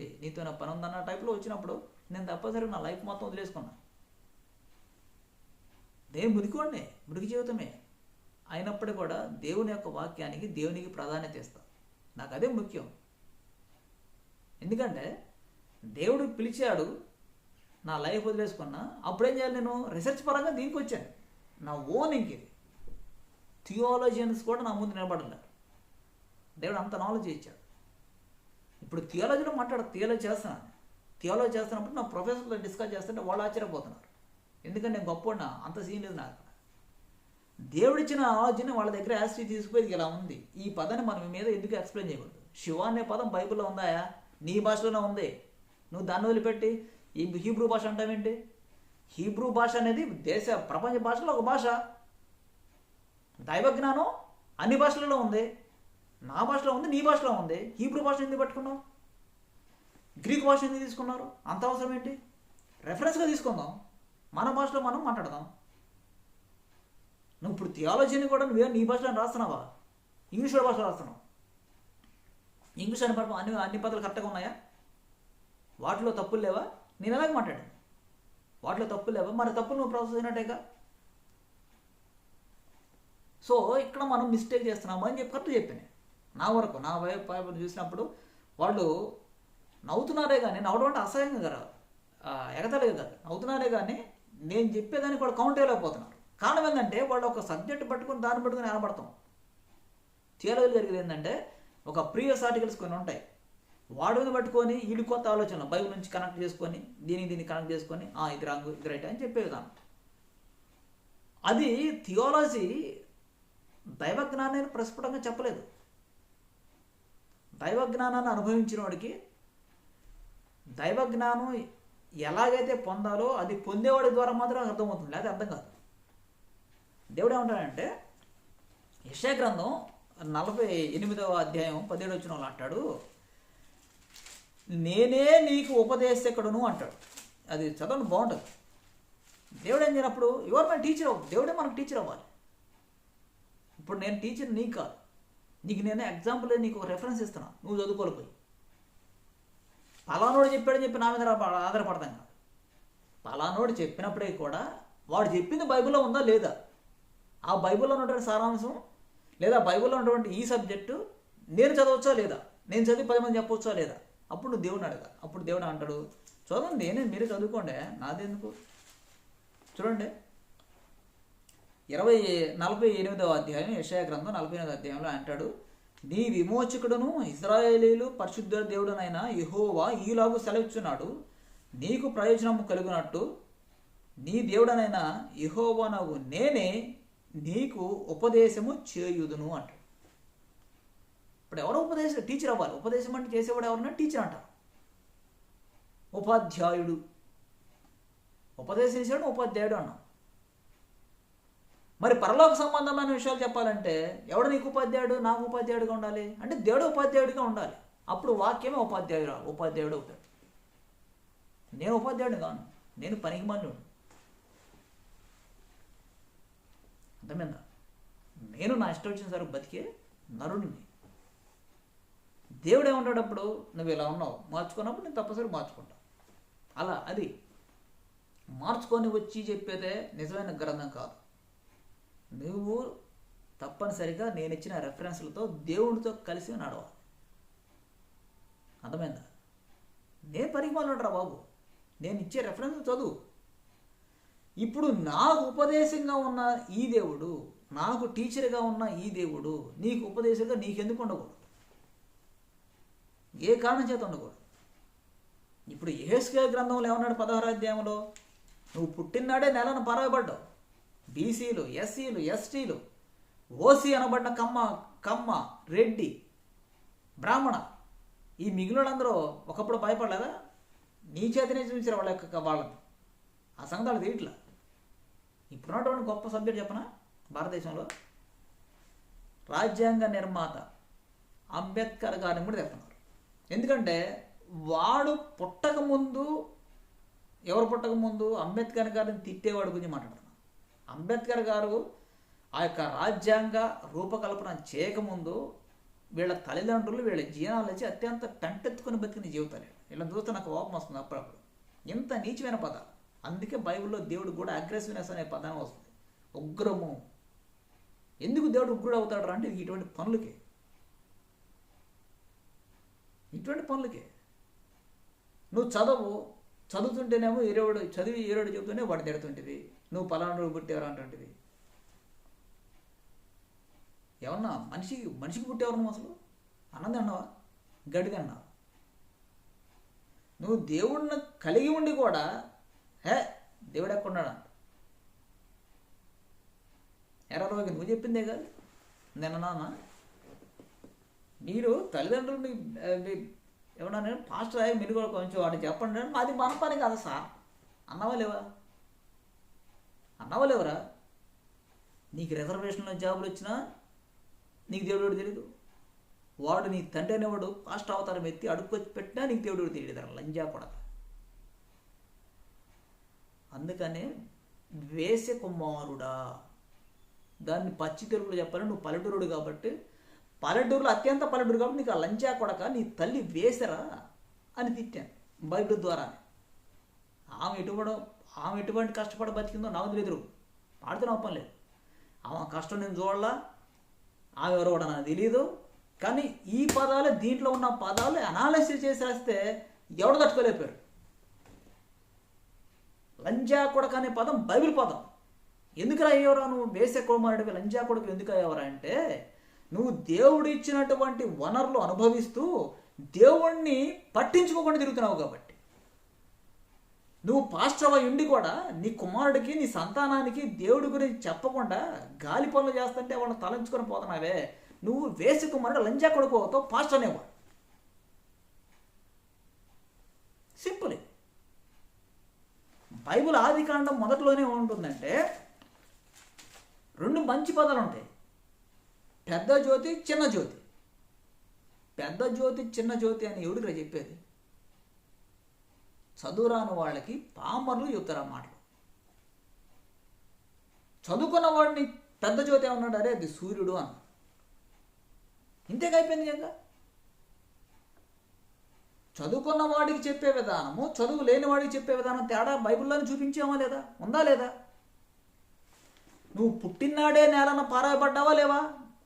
చేయి, నీతో నా పని ఉందన్న టైప్లో వచ్చినప్పుడు నేను తప్పనిసరిగా నా లైఫ్ మొత్తం వదిలేసుకున్నా. నేను మురికి జీవితమే అయినప్పటికీ కూడా దేవుని యొక్క వాక్యానికి, దేవునికి ప్రాధాన్యత ఇస్తా. నాకు అదే ముఖ్యం. ఎందుకంటే దేవుడు పిలిచాడు, నా లైఫ్ వదిలేసుకున్నా. అప్పుడేం చేయాలి? నేను రీసెర్చ్ పరంగా దీనికి వచ్చాను. నా ఓన్ ఇంకేది థియాలజియన్స్ కూడా నా ముందు నిలబడలేదు. దేవుడు అంత నాలెడ్జ్ ఇచ్చాడు. ఇప్పుడు థియాలజీలో థియాలజీ చేస్తున్నప్పుడు నా ప్రొఫెసర్తో డిస్కస్ చేస్తుంటే వాళ్ళు ఆశ్చర్యపోతున్నారు. ఎందుకంటే నేను గొప్ప అంత సీన్ లేదు నాకు. దేవుడిచ్చిన నాలెడ్జ్ని వాళ్ళ దగ్గర యాసిటీ తీసుకుపోయి ఇలా ఉంది. ఈ పదాన్ని మనం మీద ఎందుకు ఎక్స్ప్లెయిన్ చేయకూడదు? శివ అనే పదం బైబిల్లో ఉందాయా? నీ భాషలోనే ఉంది. నువ్వు దాన్ని వదిలిపెట్టి ఈ హీబ్రూ భాష అంటావేంటి? హీబ్రూ భాష అనేది ప్రపంచ భాషలో ఒక భాష. దైవజ్ఞానం అన్ని భాషలలో ఉంది. నా భాషలో ఉంది, నీ భాషలో ఉంది. హీబ్రూ భాష ఎందుకు పట్టుకున్నావు? గ్రీక్ భాష ఎందుకు తీసుకున్నారు? అంత అవసరం ఏంటి? రెఫరెన్స్గా తీసుకుందాం, మన భాషలో మనం మాట్లాడదాం. నువ్వు ఇప్పుడు థియాలజీని కూడా నువ్వే నీ భాషలో రాస్తున్నావా? ఇంగ్లీష్ భాషలో రాస్తున్నావు. ఇంగ్లీష్ అన్ని పదాలు కరెక్ట్గా ఉన్నాయా? వాటిలో తప్పులు లేవా? నేను ఎలాగ మాట్లాడాను? వాటిలో తప్పులు లేవా? మరి తప్పులు నువ్వు ప్రాసెస్ అయినట్టేగా. సో ఇక్కడ మనం మిస్టేక్ చేస్తున్నాము అని కరెక్ట్ చెప్పాను. నా వరకు నా వైపు చూసినప్పుడు వాళ్ళు నవ్వుతున్నారే కానీ, నవ్వడం అంటే అసహ్యంగా కదా, ఎగతలేదు కదా, నవ్వుతున్నారే కానీ నేను చెప్పేదానికి కూడా కౌంట్ వేయలేకపోతున్నారు. కారణం ఏంటంటే వాళ్ళు ఒక సబ్జెక్ట్ పట్టుకుని దాన్ని పట్టుకుని నిలబడతాం. థియాలజీ జరిగేది ఏంటంటే ఒక ప్రీవియస్ ఆర్టికల్స్ కొన్ని ఉంటాయి. వాడుని పట్టుకొని వీడి కొత్త ఆలోచనలు బైబిల్ నుంచి కనెక్ట్ చేసుకొని దీన్ని కనెక్ట్ చేసుకొని ఇది రాంగ్ ఇది రైట్ అని చెప్పేదాన్ని. అది థియాలజీ దైవ జ్ఞానాన్ని ప్రస్ఫుటంగా చెప్పలేదు. దైవ జ్ఞానాన్ని అనుభవించిన వాడికి దైవ జ్ఞానం ఎలాగైతే పొందాలో అది పొందేవాడి ద్వారా మాత్రం అర్థమవుతుంది, లేకపోతే అర్థం కాదు. దేవుడు ఏమంటాడంటే యెషయా గ్రంథం 48వ అధ్యాయం 17వ వచనంలో అంటాడు, నేనే నీకు ఉపదేశకుడును అంటాడు. అది చదవండి, బాగుంటుంది. దేవుడు ఏం చేయనప్పుడు ఎవరు మన టీచర్ అవ్వదు, దేవుడే మనకు టీచర్ అవ్వాలి. ఇప్పుడు నేను టీచర్ నీకు కాదు, నీకు నేను ఎగ్జాంపుల్ నీకు ఒక రెఫరెన్స్ ఇస్తున్నా, నువ్వు చదువుకోలేకపోయి పలానోడు చెప్పాడని చెప్పి నా మీద ఆధారపడతాం కాదు. పలానోడు చెప్పినప్పుడే కూడా వాడు చెప్పింది బైబిల్లో ఉందా లేదా, ఆ బైబిల్లో ఉన్నటువంటి సారాంశం లేదా బైబిల్లో ఉన్నటువంటి ఈ సబ్జెక్టు నేను చదవచ్చా లేదా, నేను చదివి 10 మంది చెప్పవచ్చా లేదా, అప్పుడు నువ్వు దేవుడిని అడగా. అప్పుడు దేవుడు అంటాడు, చదవండి నేనే, మీరే చదువుకోండి, నాదెందుకు. చూడండి 48వ అధ్యాయం యెషయా గ్రంథం 48వ అధ్యాయంలో అంటాడు, నీ విమోచకుడును ఇశ్రాయేలీలు పరిశుద్ధ దేవుడునైన యెహోవా ఈలాగు సెలవిచ్చున్నాడు, నీకు ప్రయోజనము కలుగునట్టు నీ దేవుడనైన యెహోవానగు నేనే నీకు ఉపదేశము చేయుదును అంటాడు. ఇప్పుడు ఎవరో టీచర్ అవ్వాలి. ఉపదేశం అంటే చేసేవాడు ఎవరన్నా టీచర్ అంటారు. ఉపాధ్యాయుడు, ఉపదేశం చేసేవాడు ఉపాధ్యాయుడు అన్నాం. మరి పరలోక సంబంధమైన విషయాలు చెప్పాలంటే ఎవడు నీకు ఉపాధ్యాయుడు, నాకు ఉపాధ్యాయుడిగా ఉండాలి అంటే దేవుడు ఉపాధ్యాయుడిగా ఉండాలి. అప్పుడు వాక్యమే ఉపాధ్యాయుడు అవుతాడు. నేను ఉపాధ్యాయుడు కాను, నేను పనికిమాలినోడు. అర్థమైందా? నేను నా ఇష్టం వచ్చిన సరే బతికే నరుడిని. దేవుడు ఏమంటాడు, అప్పుడు నువ్వు ఇలా ఉన్నావు, మార్చుకున్నప్పుడు నేను తప్పనిసరి మార్చుకుంటా. అలా అది మార్చుకొని వచ్చి చెప్పేదే నిజమైన గ్రంథం కాదు. నువ్వు తప్పనిసరిగా నేను ఇచ్చిన రెఫరెన్స్లతో దేవుడితో కలిసి నడవాలి. అర్థమైందా? నేను పనికిమాలినోడురా బాబు, నేను ఇచ్చే రెఫరెన్స్ చదువు. ఇప్పుడు నాకు ఉపదేశంగా ఉన్న ఈ దేవుడు, నాకు టీచర్గా ఉన్న ఈ దేవుడు నీకు ఉపదేశంగా నీకెందుకు ఉండకూడదు? ఏ కారణం చేత ఉండకూడదు? ఇప్పుడు యెహెజ్కేలు గ్రంథంలో ఏమన్నాడు 16వ అధ్యాయంలో, నువ్వు పుట్టినాడే నెలను పరవబడ్డావు. బీసీలు, ఎస్సీలు, ఎస్టీలు, ఓసీ అనబడిన కమ్మ, రెడ్డి, బ్రాహ్మణ, ఈ మిగిలినందరూ ఒకప్పుడు భయపడలేదా? నీ చేతనే చూపించారు వాళ్ళని. ఆ సంగతి వాళ్ళు తీయట్లా. ఇప్పుడున్నటువంటి గొప్ప సబ్జెక్ట్ చెప్పనా, భారతదేశంలో రాజ్యాంగ నిర్మాత అంబేద్కర్ గారిని కూడా చెప్తున్నారు. ఎందుకంటే వాడు ఎవరు పుట్టక ముందు అంబేద్కర్ గారిని తిట్టేవాడు గురించి మాట్లాడుతున్నాను. అంబేద్కర్ గారు ఆ యొక్క రాజ్యాంగ రూపకల్పన చేయకముందు వీళ్ళ తల్లిదండ్రులు వీళ్ళ జీవనాలు వచ్చి అత్యంత పెంటెత్తుకుని బతికిన జీవితాలు. వీళ్ళని చూస్తే నాకు కోపం వస్తుంది అప్పుడప్పుడు. ఎంత నీచమైన పదాలు. అందుకే బైబిల్లో దేవుడు కూడా అగ్రెసివ్నెస్ అనే పదాన్ని వస్తుంది, ఉగ్రము. ఎందుకు దేవుడు ఉగ్రుడు అవుతాడు అంటే ఇటువంటి పనులకే. నువ్వు చదువుతుంటేనేమో చదివి ఏరోడు చెబుతూనే వాడు తిడుతుంటివి, నువ్వు పలానా పుట్టేవారు అంటుంటివి. ఏమన్నా మనిషికి పుట్టేవారు నువ్వు? అసలు అన్నం తిన్నావా, గడ్డి తిన్నావా? నువ్వు దేవుడిని కలిగి ఉండి కూడా దేవుడు ఎక్కడున్నాడు అంట. ఎర్రలోకి నువ్వు చెప్పిందే కాదు నాన్న. మీరు తల్లిదండ్రులు ఏమన్నా నేను పాస్టర్ అయ్యి మీరు కూడా కొంచెం వాడిని చెప్పండి, మాది మన పని కదా సార్. అన్నవా లేవరా? నీకు రిజర్వేషన్లో జాబులు వచ్చినా నీకు దేవుడు తెలియదు. వాడు నీ తండ్రి అనేవాడు పాస్టర్ అవతారం ఎత్తి అడుక్కొచ్చి పెట్టినా నీకు దేవుడు తెలియదు. లంజా కొడక. అందుకనే వేసే కుమారుడా, దాన్ని పచ్చి తెలుగులో చెప్పాలని నువ్వు పల్లెటూరుడు కాబట్టి, పల్లెటూరులో అత్యంత పల్లెటూరు కాబట్టి నీకు ఆ లంచా కొడక నీ తల్లి వేసరా అని తిట్టాను బైబిల్ ద్వారా. ఆమె ఎటువంటి కష్టపడి బతికిందో నాకు తెలియదు, పాడుతున్న ఒప్పం లేదు. ఆమె కష్టం నేను చూడాలా, ఆమె ఎవరో కూడా నాకు తెలియదు. కానీ ఈ పదాలు, దీంట్లో ఉన్న పదాలు అనాలిసిస్ చేసి రాస్తే ఎవడు తట్టుకోలేపారు. లంజా కొడక అనే పదం బైబిల్ పదం. ఎందుకు అయ్యేవరా నువ్వు వేసే కుమారుడివి, లంజా కొడుకు ఎందుకు అయ్యేవరా అంటే, నువ్వు దేవుడు ఇచ్చినటువంటి వనరులు అనుభవిస్తూ దేవుణ్ణి పట్టించుకోకుండా తిరుగుతున్నావు కాబట్టి. నువ్వు పాస్టర్ అయి ఉండి కూడా నీ కుమారుడికి నీ సంతానానికి దేవుడి గురించి చెప్పకుండా గాలి పనులు చేస్తుంటే వాళ్ళని తలంచుకొని పోతున్నావే. నువ్వు వేసి కుమారుడు లంజా కొడుకోతో పాస్టర్ అనేవాడు. సింపుల్. బైబిల్ ఆదికాండం మొదట్లోనే ఉంటుందంటే 2 మంచి పదాలు ఉంటాయి, పెద్ద జ్యోతి చిన్న జ్యోతి. పెద్ద జ్యోతి చిన్న జ్యోతి అని ఎవడికి చెప్పేది? చదువురాని వాళ్ళకి పామర్లు చెప్తారు ఆ మాటలు. చదువుకున్న వాడిని పెద్ద జ్యోతి ఏమన్నాడు, అరే అది సూర్యుడు అన్న. ఇంతేగా అయిపోయింది కదా. చదువుకున్న వాడికి చెప్పే విధానము, చదువు లేని వాడికి చెప్పే విధానం తేడా బైబిల్లోనే చూపించామా లేదా? ఉందా లేదా? నువ్వు పుట్టినాడే నేలన పారాయపడ్డావా లేవా?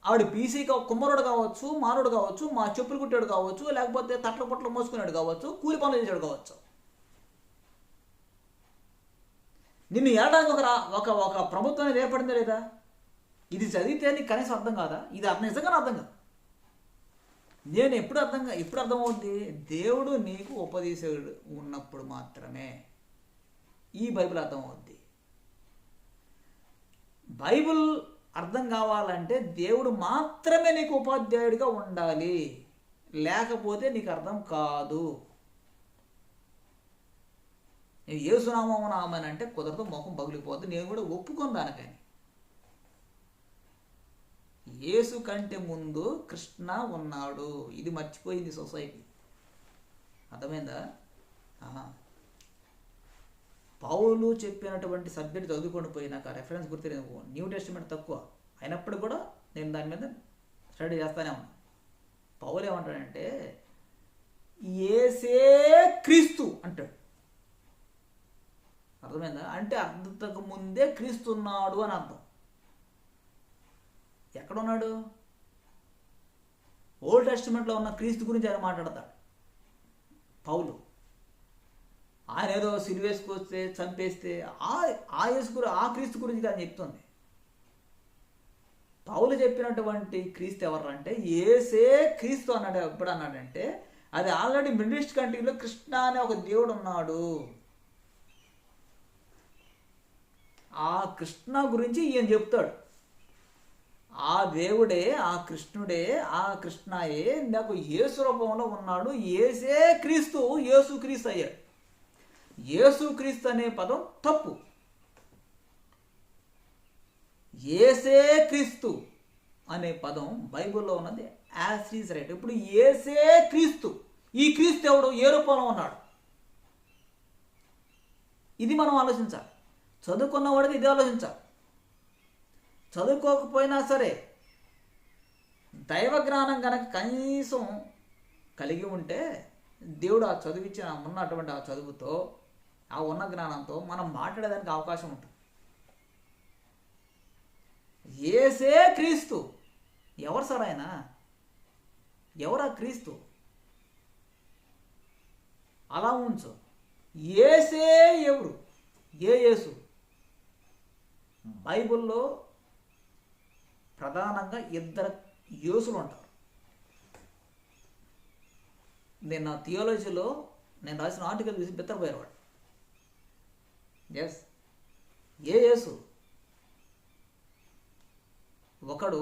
ఆవిడ బీసీ కుమ్మరుడు కావచ్చు, మారుడు కావచ్చు, మా చెప్పులు కుట్టాడు కావచ్చు, లేకపోతే తట్ల పుట్ల మోసుకున్నాడు కావచ్చు, కూలి పనులు చేసాడు కావచ్చు. నిన్ను ఏడాది ఒక ప్రభుత్వం అనేది ఏర్పడిందా లేదా? ఇది చదివితే నీకు కనీసం అర్థం కాదా? ఇది నిజంగానే అర్థం కాదు. నేను ఎప్పుడు అర్థమవుద్ది? దేవుడు నీకు ఉపదేశకుడు ఉన్నప్పుడు మాత్రమే ఈ బైబిల్ అర్థమవుద్ది. బైబిల్ అర్థం కావాలంటే దేవుడు మాత్రమే నీకు ఉపాధ్యాయుడిగా ఉండాలి, లేకపోతే నీకు అర్థం కాదు. యేసునామం నామనంటే కుదరదు, ముఖం పగిలిపోద్ది. నేను కూడా ఒప్పుకొని దానికని. యేసు కంటే ముందు కృష్ణ ఉన్నాడు, ఇది మర్చిపోయింది సొసైటీ. అర్థమైందా? పౌలు చెప్పినటువంటి సబ్జెక్ట్ చదువుకొని పోయినాక రెఫరెన్స్ గుర్తు న్యూ టెస్టిమెంట్ తక్కువ అయినప్పుడు కూడా నేను దాని మీద స్టడీ చేస్తానే ఉన్నాను. పౌలు ఏమంటాడంటే యేసే క్రీస్తు అంటాడు. అర్థమైందా? అంటే అంతకు ముందే క్రీస్తు ఉన్నాడు అని అర్థం. ఎక్కడున్నాడు? ఓల్డ్ టెస్టిమెంట్లో ఉన్న క్రీస్తు గురించి ఆయన మాట్లాడతాడు పౌలు. ఆయన ఏదో సిలువేసుకొస్తే చంపేస్తే ఆ క్రీస్తు గురించి ఆయన చెప్తుంది. పౌలు చెప్పినటువంటి క్రీస్తు ఎవరంటే యేసే క్రీస్తు అన్నాడు. ఎప్పుడు అన్నాడంటే అది ఆల్రెడీ మిడిల్ ఈస్ట్ కంట్రీలో కృష్ణ అనే ఒక దేవుడు ఉన్నాడు. ఆ కృష్ణ గురించి ఈయన చెప్తాడు. ఆ దేవుడే, ఆ కృష్ణుడే, ఆ కృష్ణయే నాకు యేసు రూపంలో ఉన్నాడు. యేసే క్రీస్తు, యేసు క్రీస్తు అయ్యాడు. యేసు క్రీస్తు అనే పదం తప్పు. యేసే క్రీస్తు అనే పదం బైబిల్లో ఉన్నది యాజ్ ఈజ్ రైట్. ఇప్పుడు యేసే క్రీస్తు, ఈ క్రీస్తు ఎవడు? ఏ రూపంలో ఉన్నాడు? ఇది మనం ఆలోచించాలి. చదువుకున్నవాడికి ఇది ఆలోచించాలి. చదువుకోకపోయినా సరే దైవ జ్ఞానం కనుక కనీసం కలిగి ఉంటే దేవుడు ఆ చదివించిన ఉన్నటువంటి ఆ చదువుతో, ఆ ఉన్న జ్ఞానంతో మనం మాట్లాడేదానికి అవకాశం ఉంటుంది. యేసే క్రీస్తు. ఎవరు సార్ ఆయన? ఎవరా క్రీస్తు? అలా ఉంచు. యేసే ఎవరు? ఏ యేసు? బైబిల్లో ప్రధానంగా 2 యేసులు ఉంటారు. నేను నా థియాలజీలో నేను రాసిన ఆర్టికల్ చూసి బెత్తరపోయేవాడు. ఎస్, ఏ యేసు? ఒకడు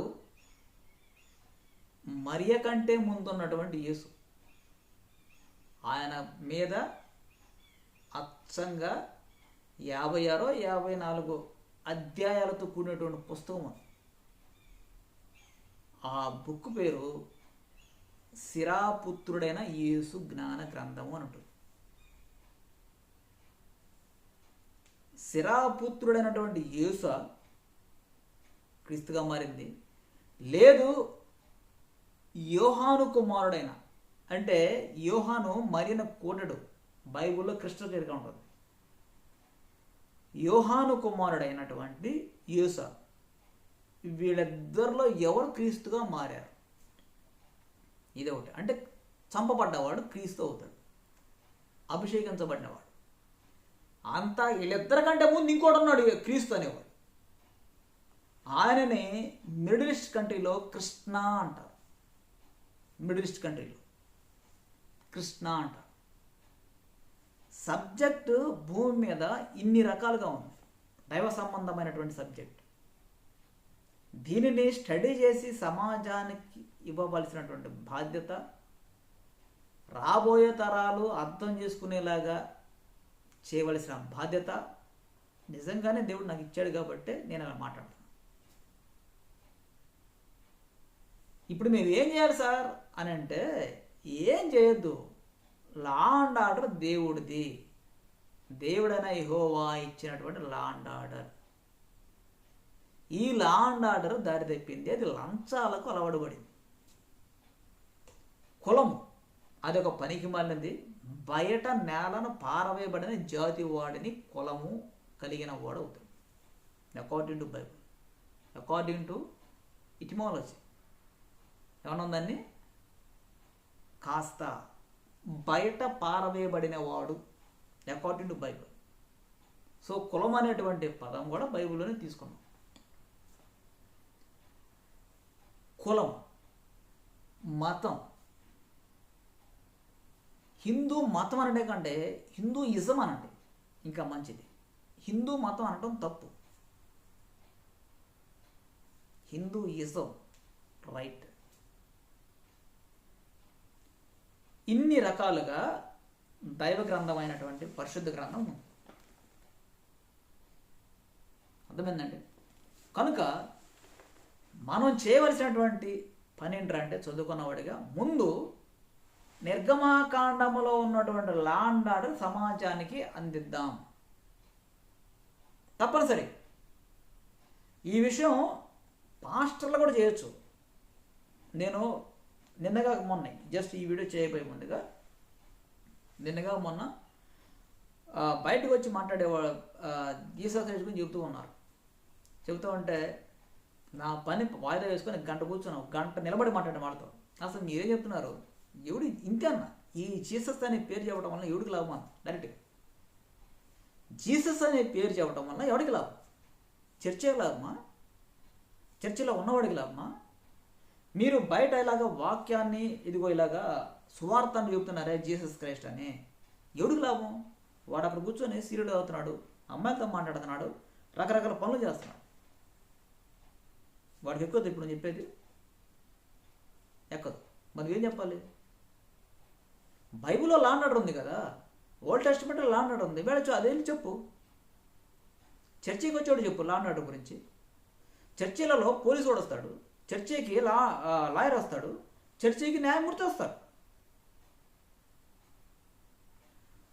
మరియ కంటే ముందున్నటువంటి యేసు. ఆయన మీద అచ్చంగా 56 54 అధ్యాయాలతో కూడినటువంటి పుస్తకం. ఆ బుక్ పేరు సిరాపుత్రుడైన యేసు జ్ఞాన గ్రంథము అని ఉంటుంది. సిరాపుత్రుడైనటువంటి యేసు క్రీస్తుగా మారింది. లేదు, యోహాను కుమారుడైన, అంటే యోహాను మరియను కూడడు. బైబిల్లో క్రిస్టల్ క్లియర్గా ఉంటుంది. యోహాను కుమారుడైనటువంటి యేసు, వీళ్ళిద్దరిలో ఎవరు క్రీస్తుగా మారారు? ఇది ఒకటి. అంటే చంపబడ్డవాడు క్రీస్తు అవుతాడు, అభిషేకించబడినవాడు. అంతా వీళ్ళిద్దరికంటే ముందు ఇంకోటి ఉన్నాడు క్రీస్తు అనేవాడు. ఆయనని మిడిల్ ఈస్ట్ కంట్రీలో కృష్ణ అంటారు. మిడిల్ ఈస్ట్ కంట్రీలో కృష్ణ అంట. సబ్జెక్టు భూమి మీద ఇన్ని రకాలుగా ఉంది, దైవ సంబంధమైనటువంటి సబ్జెక్ట్. దీనిని స్టడీ చేసి సమాజానికి ఇవ్వవలసినటువంటి బాధ్యత, రాబోయే తరాలు అర్థం చేసుకునేలాగా చేయవలసిన బాధ్యత నిజంగానే దేవుడు నాకు ఇచ్చాడు కాబట్టి నేను అలా మాట్లాడుతాను. ఇప్పుడు మీరు ఏం చేయాలి సార్ అని అంటే, ఏం చేయొద్దు. లా అండ్ ఆర్డర్ దేవుడిది. దేవుడైన యెహోవా ఇచ్చినటువంటి లా అండ్ ఆర్డర్. ఈ లా అండ్ ఆర్డర్ దారి తప్పింది, అది లంచాలకు అలవాటుపడింది. కులము అదొక పనికి మాలినది. బయట నేలను పారవేయబడిన జాతి వాడిని కులము కలిగిన వాడు అవుతాడు, according to Bible, according to etymology. ఏమన్నా ఉందాన్ని కాస్త బయట పారవేయబడిన వాడు, అకార్డింగ్ టు బైబుల్. సో కులం అనేటువంటి పదం కూడా బైబిల్లోనే తీసుకున్నాం. కులం, మతం, హిందూ మతం అనడే కంటే హిందూయిజం అనండి ఇంకా మంచిది. హిందూ మతం అనటం తప్పు, హిందూయిజం రైట్. ఇన్ని రకాలుగా దైవ గ్రంథమైనటువంటి పరిశుద్ధ గ్రంథం ఉంది. అర్థమైందండి? కనుక మనం చేయవలసినటువంటి పని ఏంటంటే, చదువుకున్నవాడిగా ముందు నిర్గమాకాండములో ఉన్నటువంటి లా అండ్ ఆర్డర్ సమాజానికి అందిద్దాం. తప్పనిసరి. ఈ విషయం పాస్టర్లు కూడా చేయొచ్చు. నేను నిన్నగా మొన్న జస్ట్ ఈ వీడియో చేయబోయే ముందుగా నిన్నగా మొన్న బయటకు వచ్చి మాట్లాడేవాళ్ళు జీసస్ క్రైస్ట్ గురించి చెబుతూ ఉన్నారు. చెబుతూ ఉంటే నా పని వాయిదా వేసుకొని గంట కూర్చున్నాం, గంట నిలబడి మాట్లాడే వాళ్ళతో. అసలు మీరేం చెప్తున్నారు? ఎవడు ఇంతే అన్న, ఈ జీసస్ అనే పేరు చెప్పడం వల్ల ఎవడికి లాభం అన్న డైరెక్ట్గా. జీసస్ అనే పేరు చెప్పడం వల్ల ఎవడికి లాభం? చర్చకి లాభమా? చర్చిలో ఉన్నవాడికి లాభమా? మీరు బయట ఇలాగా వాక్యాన్ని ఇదిగో ఇలాగా సువార్తను చెబుతున్నారే జీసస్ క్రైస్ట్ అని, ఎవడికి లాభం? వాడు అక్కడ కూర్చొని సీరియల్ అవుతున్నాడు, అమ్మాయిలతో మాట్లాడుతున్నాడు, రకరకాల పనులు చేస్తున్నాడు. వాడికి ఎక్కువ ఇప్పుడు నేను చెప్పేది ఎక్కదు. మరి ఏం చెప్పాలి? బైబిల్లో లా అండ్ ఆర్డర్ ఉంది కదా, ఓల్డ్ టెస్టిమెంట్లో లా అండ్ ఆర్డర్ ఉంది. వెళ్ళచ్చు, అదేం చెప్పు. చర్చికి వచ్చాడు చెప్పు లా అండ్ ఆర్డర్ గురించి. చర్చిలలో పోలీసు వాడు వస్తాడు, చర్చికి లాయర్ వస్తాడు, చర్చికి న్యాయమూర్తి వస్తాడు.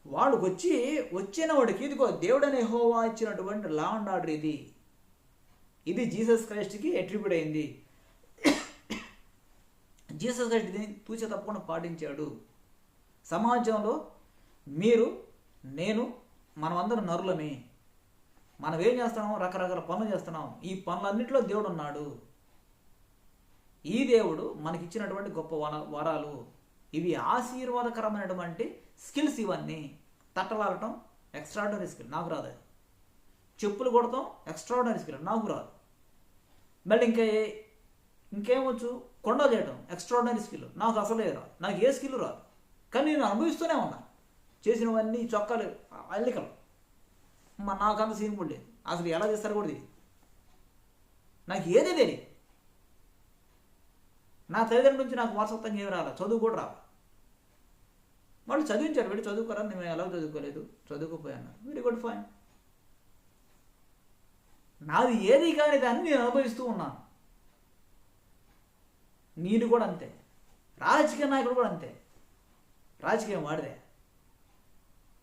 వాడు వచ్చిన వాడికి ఇదిగో దేవుడనే యెహోవా ఇచ్చినటువంటి లా అండ్ ఆర్డర్ ఇది జీసస్ క్రైస్ట్కి అట్రిబ్యూట్ అయింది. జీసస్ క్రైస్ట్ దీన్ని తూచే తప్పకుండా పాటించాడు. సమాజంలో మీరు నేను మనమందరం నరులమే, మనం ఏం చేస్తున్నాం? రకరకాల పనులు చేస్తున్నాం. ఈ పనులన్నింటిలో దేవుడు ఉన్నాడు. ఈ దేవుడు మనకిచ్చినటువంటి గొప్ప వరాలు ఇవి, ఆశీర్వాదకరమైనటువంటి స్కిల్స్ ఇవన్నీ. తట్టలాడటం ఎక్స్ట్రాడినరీ స్కిల్, నాకు రాదు. చెప్పులు కొడతాం ఎక్స్ట్రాడినరీ స్కిల్, నాకు రాదు. మళ్ళీ ఇంకేమొచ్చు? కొండ చేయడం ఎక్స్ట్రాడినరీ స్కిల్, నాకు అసలే రాదు. నాకు ఏ స్కిల్ రాదు, కానీ నేను అనుభవిస్తూనే ఉన్నా. చేసినవన్నీ చొక్కాలు అల్లికలు, నాకు అంత సీన్ కూడా లేదు. అసలు ఎలా చేస్తారో కూడా తెలియదు. నాకు ఏదే తెలియదు. నా తల్లిదండ్రుల నుంచి నాకు వారసత్వంగా ఏమి రాలా, చదువు కూడా రాలా. వాళ్ళు చదివించారు, వీడు చదువుకోరా, నేను ఎలా చదువుకోలేదు, చదువుకోపోయాను, వెరీ గుడ్ ఫైన్. నాది ఏది కాని దాన్ని నేను అనుభవిస్తూ ఉన్నాను. నేను కూడా అంతే, రాజకీయ నాయకుడు కూడా అంతే. రాజకీయం వాడిదే,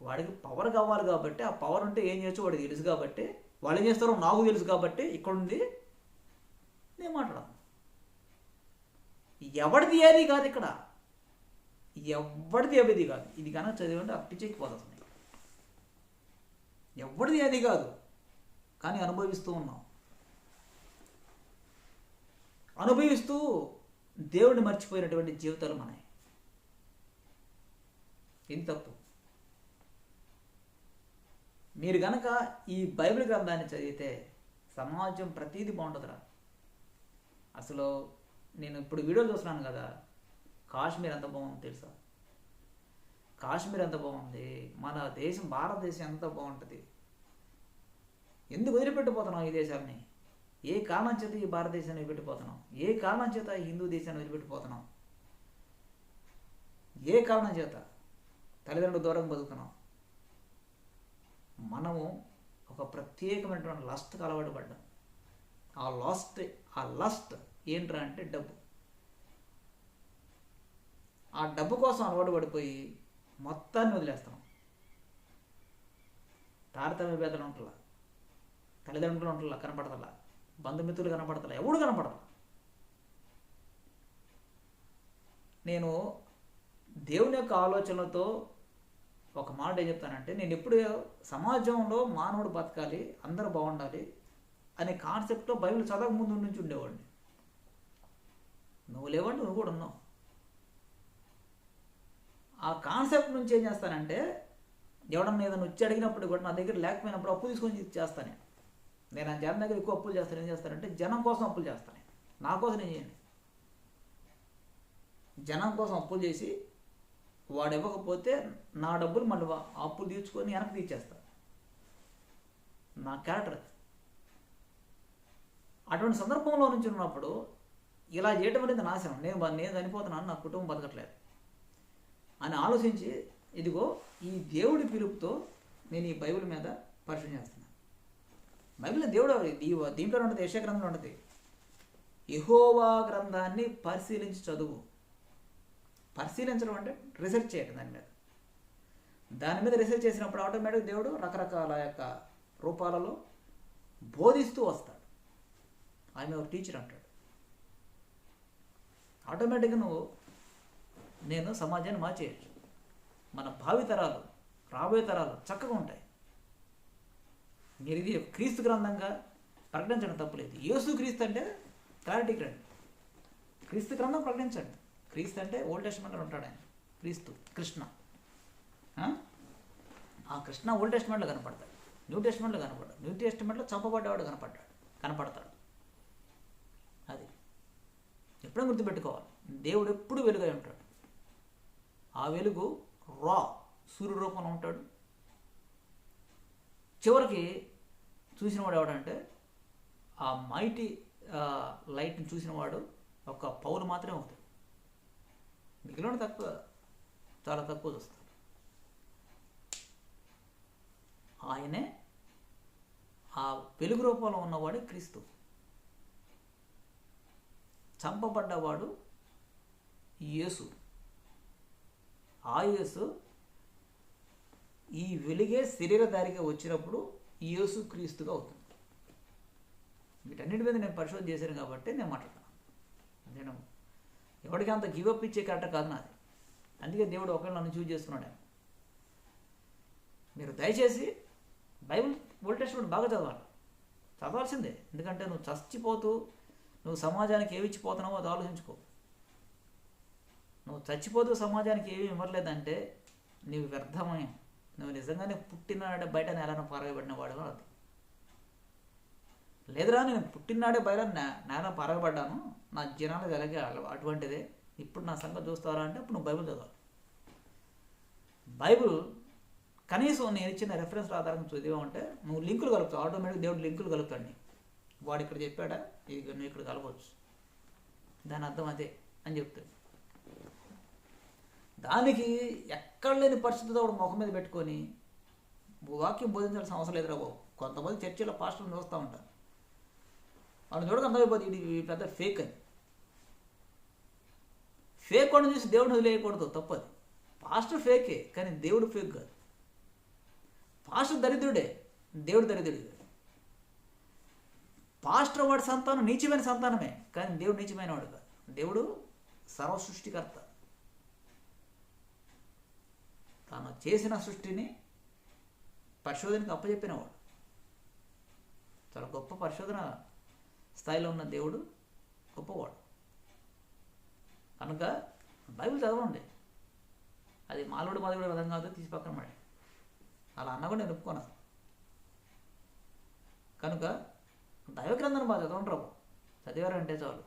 వాడికి పవర్ కావాలి కాబట్టి, ఆ పవర్ ఉంటే ఏం చేయొచ్చు వాడికి తెలుసు కాబట్టి, వాళ్ళు ఏం చేస్తారో నాకు తెలుసు కాబట్టి ఇక్కడ ఉంది నేను మాట్లాడను. ఎవరిది ఏది కాదు ఇక్కడ, ఎవరిది ఏది కాదు. ఇది కనుక చదివంటే అప్పిచెక్కిపోతుంది. ఎవరిది ఏది కాదు, కానీ అనుభవిస్తూ ఉన్నాం. అనుభవిస్తూ దేవుడిని మర్చిపోయినటువంటి జీవితాలు మనవి. ఇది తప్పు. మీరు గనక ఈ బైబిల్ గ్రంథాన్ని చదివితే సమాజం ప్రతీది బాగుంటుందిరా. అసలు నేను ఇప్పుడు వీడియోలు చూస్తున్నాను కదా, కాశ్మీర్ ఎంత బాగుందో తెలుసా? కాశ్మీర్ ఎంత బాగుంది, మన దేశం భారతదేశం ఎంత బాగుంటుంది. ఎందుకు వదిలిపెట్టిపోతున్నాం ఈ దేశాన్ని? ఏ కారణం చేత ఈ భారతదేశాన్ని వదిలిపెట్టిపోతున్నాం? ఏ కారణం చేత ఈ హిందూ దేశాన్ని వదిలిపెట్టిపోతున్నాం? ఏ కారణం చేత తల్లిదండ్రుల దూరం బతుకుతున్నాం? మనము ఒక ప్రత్యేకమైనటువంటి లస్ట్కి అలవాటు పడ్డాం. ఆ లస్ట్ ఏంట్రా అంటే డబ్బు. ఆ డబ్బు కోసం అలవాటు పడిపోయి మొత్తాన్ని వదిలేస్తాం. తారతమ్య భేదాలు ఉంటలా, తల్లిదండ్రులు ఉంటలా, కనపడతలా, బంధుమిత్రులు కనపడతలా, ఎవడు కనపడతలా. నేను దేవుని యొక్క ఆలోచనలతో ఒక మాట ఏం చెప్తానంటే, నేను ఎప్పుడు సమాజంలో మానవుడు బతకాలి, అందరూ బాగుండాలి అనే కాన్సెప్ట్తో బైబిల్ చదవక ముందు నుంచి ఉండేవాడిని. నువ్వు లేవండి, నువ్వు కూడా ఉన్నావు. ఆ కాన్సెప్ట్ నుంచి ఏం చేస్తానంటే, ఎవడన్నా ఏదైనా వచ్చి అడిగినప్పుడు కూడా నా దగ్గర లేకపోయినప్పుడు అప్పు తీసుకొని చేస్తాను. నేను ఆ జనం దగ్గర ఎక్కువ అప్పులు చేస్తాను. ఏం చేస్తానంటే జనం కోసం అప్పులు చేస్తాను. నా కోసం నేను చేయండి. జనం కోసం అప్పులు చేసి వాడు ఇవ్వకపోతే నా డబ్బులు మళ్ళీ అప్పులు తీర్చుకొని వెనక్కి తీర్చేస్తాను. నా క్యారెక్టర్. అటువంటి సందర్భంలో నుంచి ఉన్నప్పుడు ఇలా చేయటం అనేది నాశనం. నేను చనిపోతున్నాను, నా కుటుంబం బతకట్లేదు అని ఆలోచించి, ఇదిగో ఈ దేవుడి పిలుపుతో నేను ఈ బైబిల్ మీద పరిశీలన చేస్తున్నాను. బైబిల్ దేవుడు దీంట్లో ఉంటుంది, యెషయా గ్రంథంలో ఉంటుంది, యెహోవా గ్రంథాన్ని పరిశీలించి చదువు. పరిశీలించడం అంటే రీసెర్చ్ చేయడం దాని మీద రీసెర్చ్ చేసినప్పుడు ఆటోమేటిక్ దేవుడు రకరకాల యొక్క రూపాలలో బోధిస్తూ వస్తాడు. ఆయన ఒక టీచర్ అంటాడు. ఆటోమేటిక్గా నేను సమాజాన్ని మార్చేయచ్చు. మన భావితరాలు, రాబోయే తరాలు చక్కగా ఉంటాయి. మీరు ఇది క్రీస్తు గ్రంథంగా ప్రకటించడం తప్పులేదు. యేసు క్రీస్తు అంటే క్లారిటీకి రండి. క్రీస్తు గ్రంథం ప్రకటించండి. క్రీస్తు అంటే ఓల్డ్ టెస్ట్మెంట్లో ఉంటాడు ఆయన. క్రీస్తు కృష్ణ. ఆ కృష్ణ ఓల్డ్ టెస్ట్మెంట్లో కనపడతాడు, న్యూ టెస్ట్మెంట్లో కనపడ్డాడు. న్యూ టెస్ట్మెంట్లో చంపబడ్డవాడు కనపడతాడు. అది ఎప్పుడూ గుర్తుపెట్టుకోవాలి. దేవుడు ఎప్పుడు వెలుగై ఉంటాడు. ఆ వెలుగు సూర్య రూపంలో ఉంటాడు. చివరికి చూసినవాడు ఎవడంటే, ఆ మైటీ లైట్ని చూసినవాడు ఒక పౌలు మాత్రమే అవుతాడు. మిగిలిన తక్కువ, చాలా తక్కువ చూస్తాడు. ఆయనే ఆ వెలుగు రూపంలో ఉన్నవాడే క్రీస్తు. చంపబడ్డవాడు యేసు. ఆ యేసు ఈ వెలుగే శరీరధారిగా వచ్చినప్పుడు యేసు క్రీస్తుగా అవుతుంది. వీటన్నిటి మీద నేను పరిశోధన చేశాను కాబట్టి నేను మాట్లాడతాను. నేను ఎవరికి అంత గివప్ ఇచ్చే కరెక్ట్ కాదు నాది. అందుకే దేవుడు ఒకవేళ నన్ను చూజ్ చేసుకున్నాడు. మీరు దయచేసి బైబిల్ ఓల్డ్ టెస్ట్మెంట్ బాగా చదవాల్సిందే. ఎందుకంటే నువ్వు చచ్చిపోతూ నువ్వు సమాజానికి ఏమి ఇచ్చిపోతున్నావో అది ఆలోచించుకో. నువ్వు చచ్చిపోతూ సమాజానికి ఏమి ఇవ్వలేదంటే నీవు వ్యర్థమై, నువ్వు నిజంగానే పుట్టినాడే బయట నేలను పారగబడిన వాడు అది. లేదురా, నేను పుట్టినాడే బయట నేల పారగబడ్డాను, నా జనాలు అలాగే అటువంటిదే, ఇప్పుడు నా సంగతి చూస్తారా అంటే అప్పుడు నువ్వు బైబిల్ చదవాలి. బైబిల్ కనీసం నేను ఇచ్చిన రెఫరెన్స్ ఆధారంగా చదివామంటే నువ్వు లింకులు కలుపుతావు. ఆటోమేటిక్ దేవుడు లింకులు కలుపుతాడు. వాడు ఇక్కడ చెప్పాడా, ఇది నువ్వు ఇక్కడ కలవచ్చు, దాని అర్థం అదే అని చెప్తాడు. దానికి ఎక్కడ లేని పరిస్థితితో వాడు ముఖం మీద పెట్టుకొని వాక్యం బోధించాల్సిన అవసరం లేదురా బాబు. కొంతమంది చర్చిలో పాస్టర్లు చూస్తూ ఉంటారు. వాళ్ళు చూడక అర్థమైపోతుంది ఇది పెద్ద ఫేక్ అని. ఫేక్ వాడిని చూసి దేవుడిని వదిలేయకూడదు, తప్పది. పాస్టర్ ఫేకే, కానీ దేవుడు ఫేక్ కాదు. పాస్టర్ దరిద్రుడే, దేవుడు దరిద్రుడు. పాస్టర్ వాడి సంతానం నీచమైన సంతానమే, కానీ దేవుడు నీచమైన వాడు కాదు. దేవుడు సర్వ సృష్టికర్త. తాను చేసిన సృష్టిని పరిశోధనకు అప్పచెప్పినవాడు. చాలా గొప్ప పరిశోధన స్థాయిలో ఉన్న దేవుడు గొప్పవాడు. కనుక బైబిల్ చదవండి. అది మాలోడు మధుడు విధం కాదు, తీసి పక్కన పడి అలా అన్న కూడా నేను ఒప్పుకోను. కనుక దైవగ్రంథాన్ని బాగా చదవండి రాబు. చదివారంటే చాలు.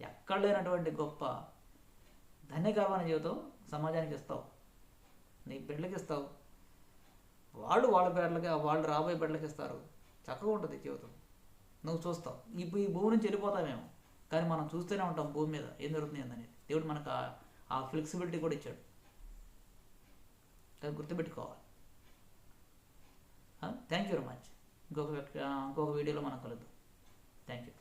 ఎక్కడ లేనటువంటి గొప్ప ధన్యకరమైన జీవితం సమాజానికి ఇస్తావు. నీ బిడ్డలకి ఇస్తావు, వాళ్ళు వాళ్ళ బిడ్డలకి, వాళ్ళు రాబోయే బిడ్డలకి ఇస్తారు. చక్కగా ఉంటుంది జీవితం. నువ్వు చూస్తావు. ఇప్పుడు ఈ భూమి నుంచి వెళ్ళిపోతామేమో, కానీ మనం చూస్తూనే ఉంటాం భూమి మీద ఏం జరుగుతుంది అనేది. దేవుడు మనకు ఆ ఫ్లెక్సిబిలిటీ కూడా ఇచ్చాడు. దాన్ని గుర్తుపెట్టుకోవాలి. Thank you very much. ఇంకొక వీడియోలో మనం కలుద్దాం. Thank you.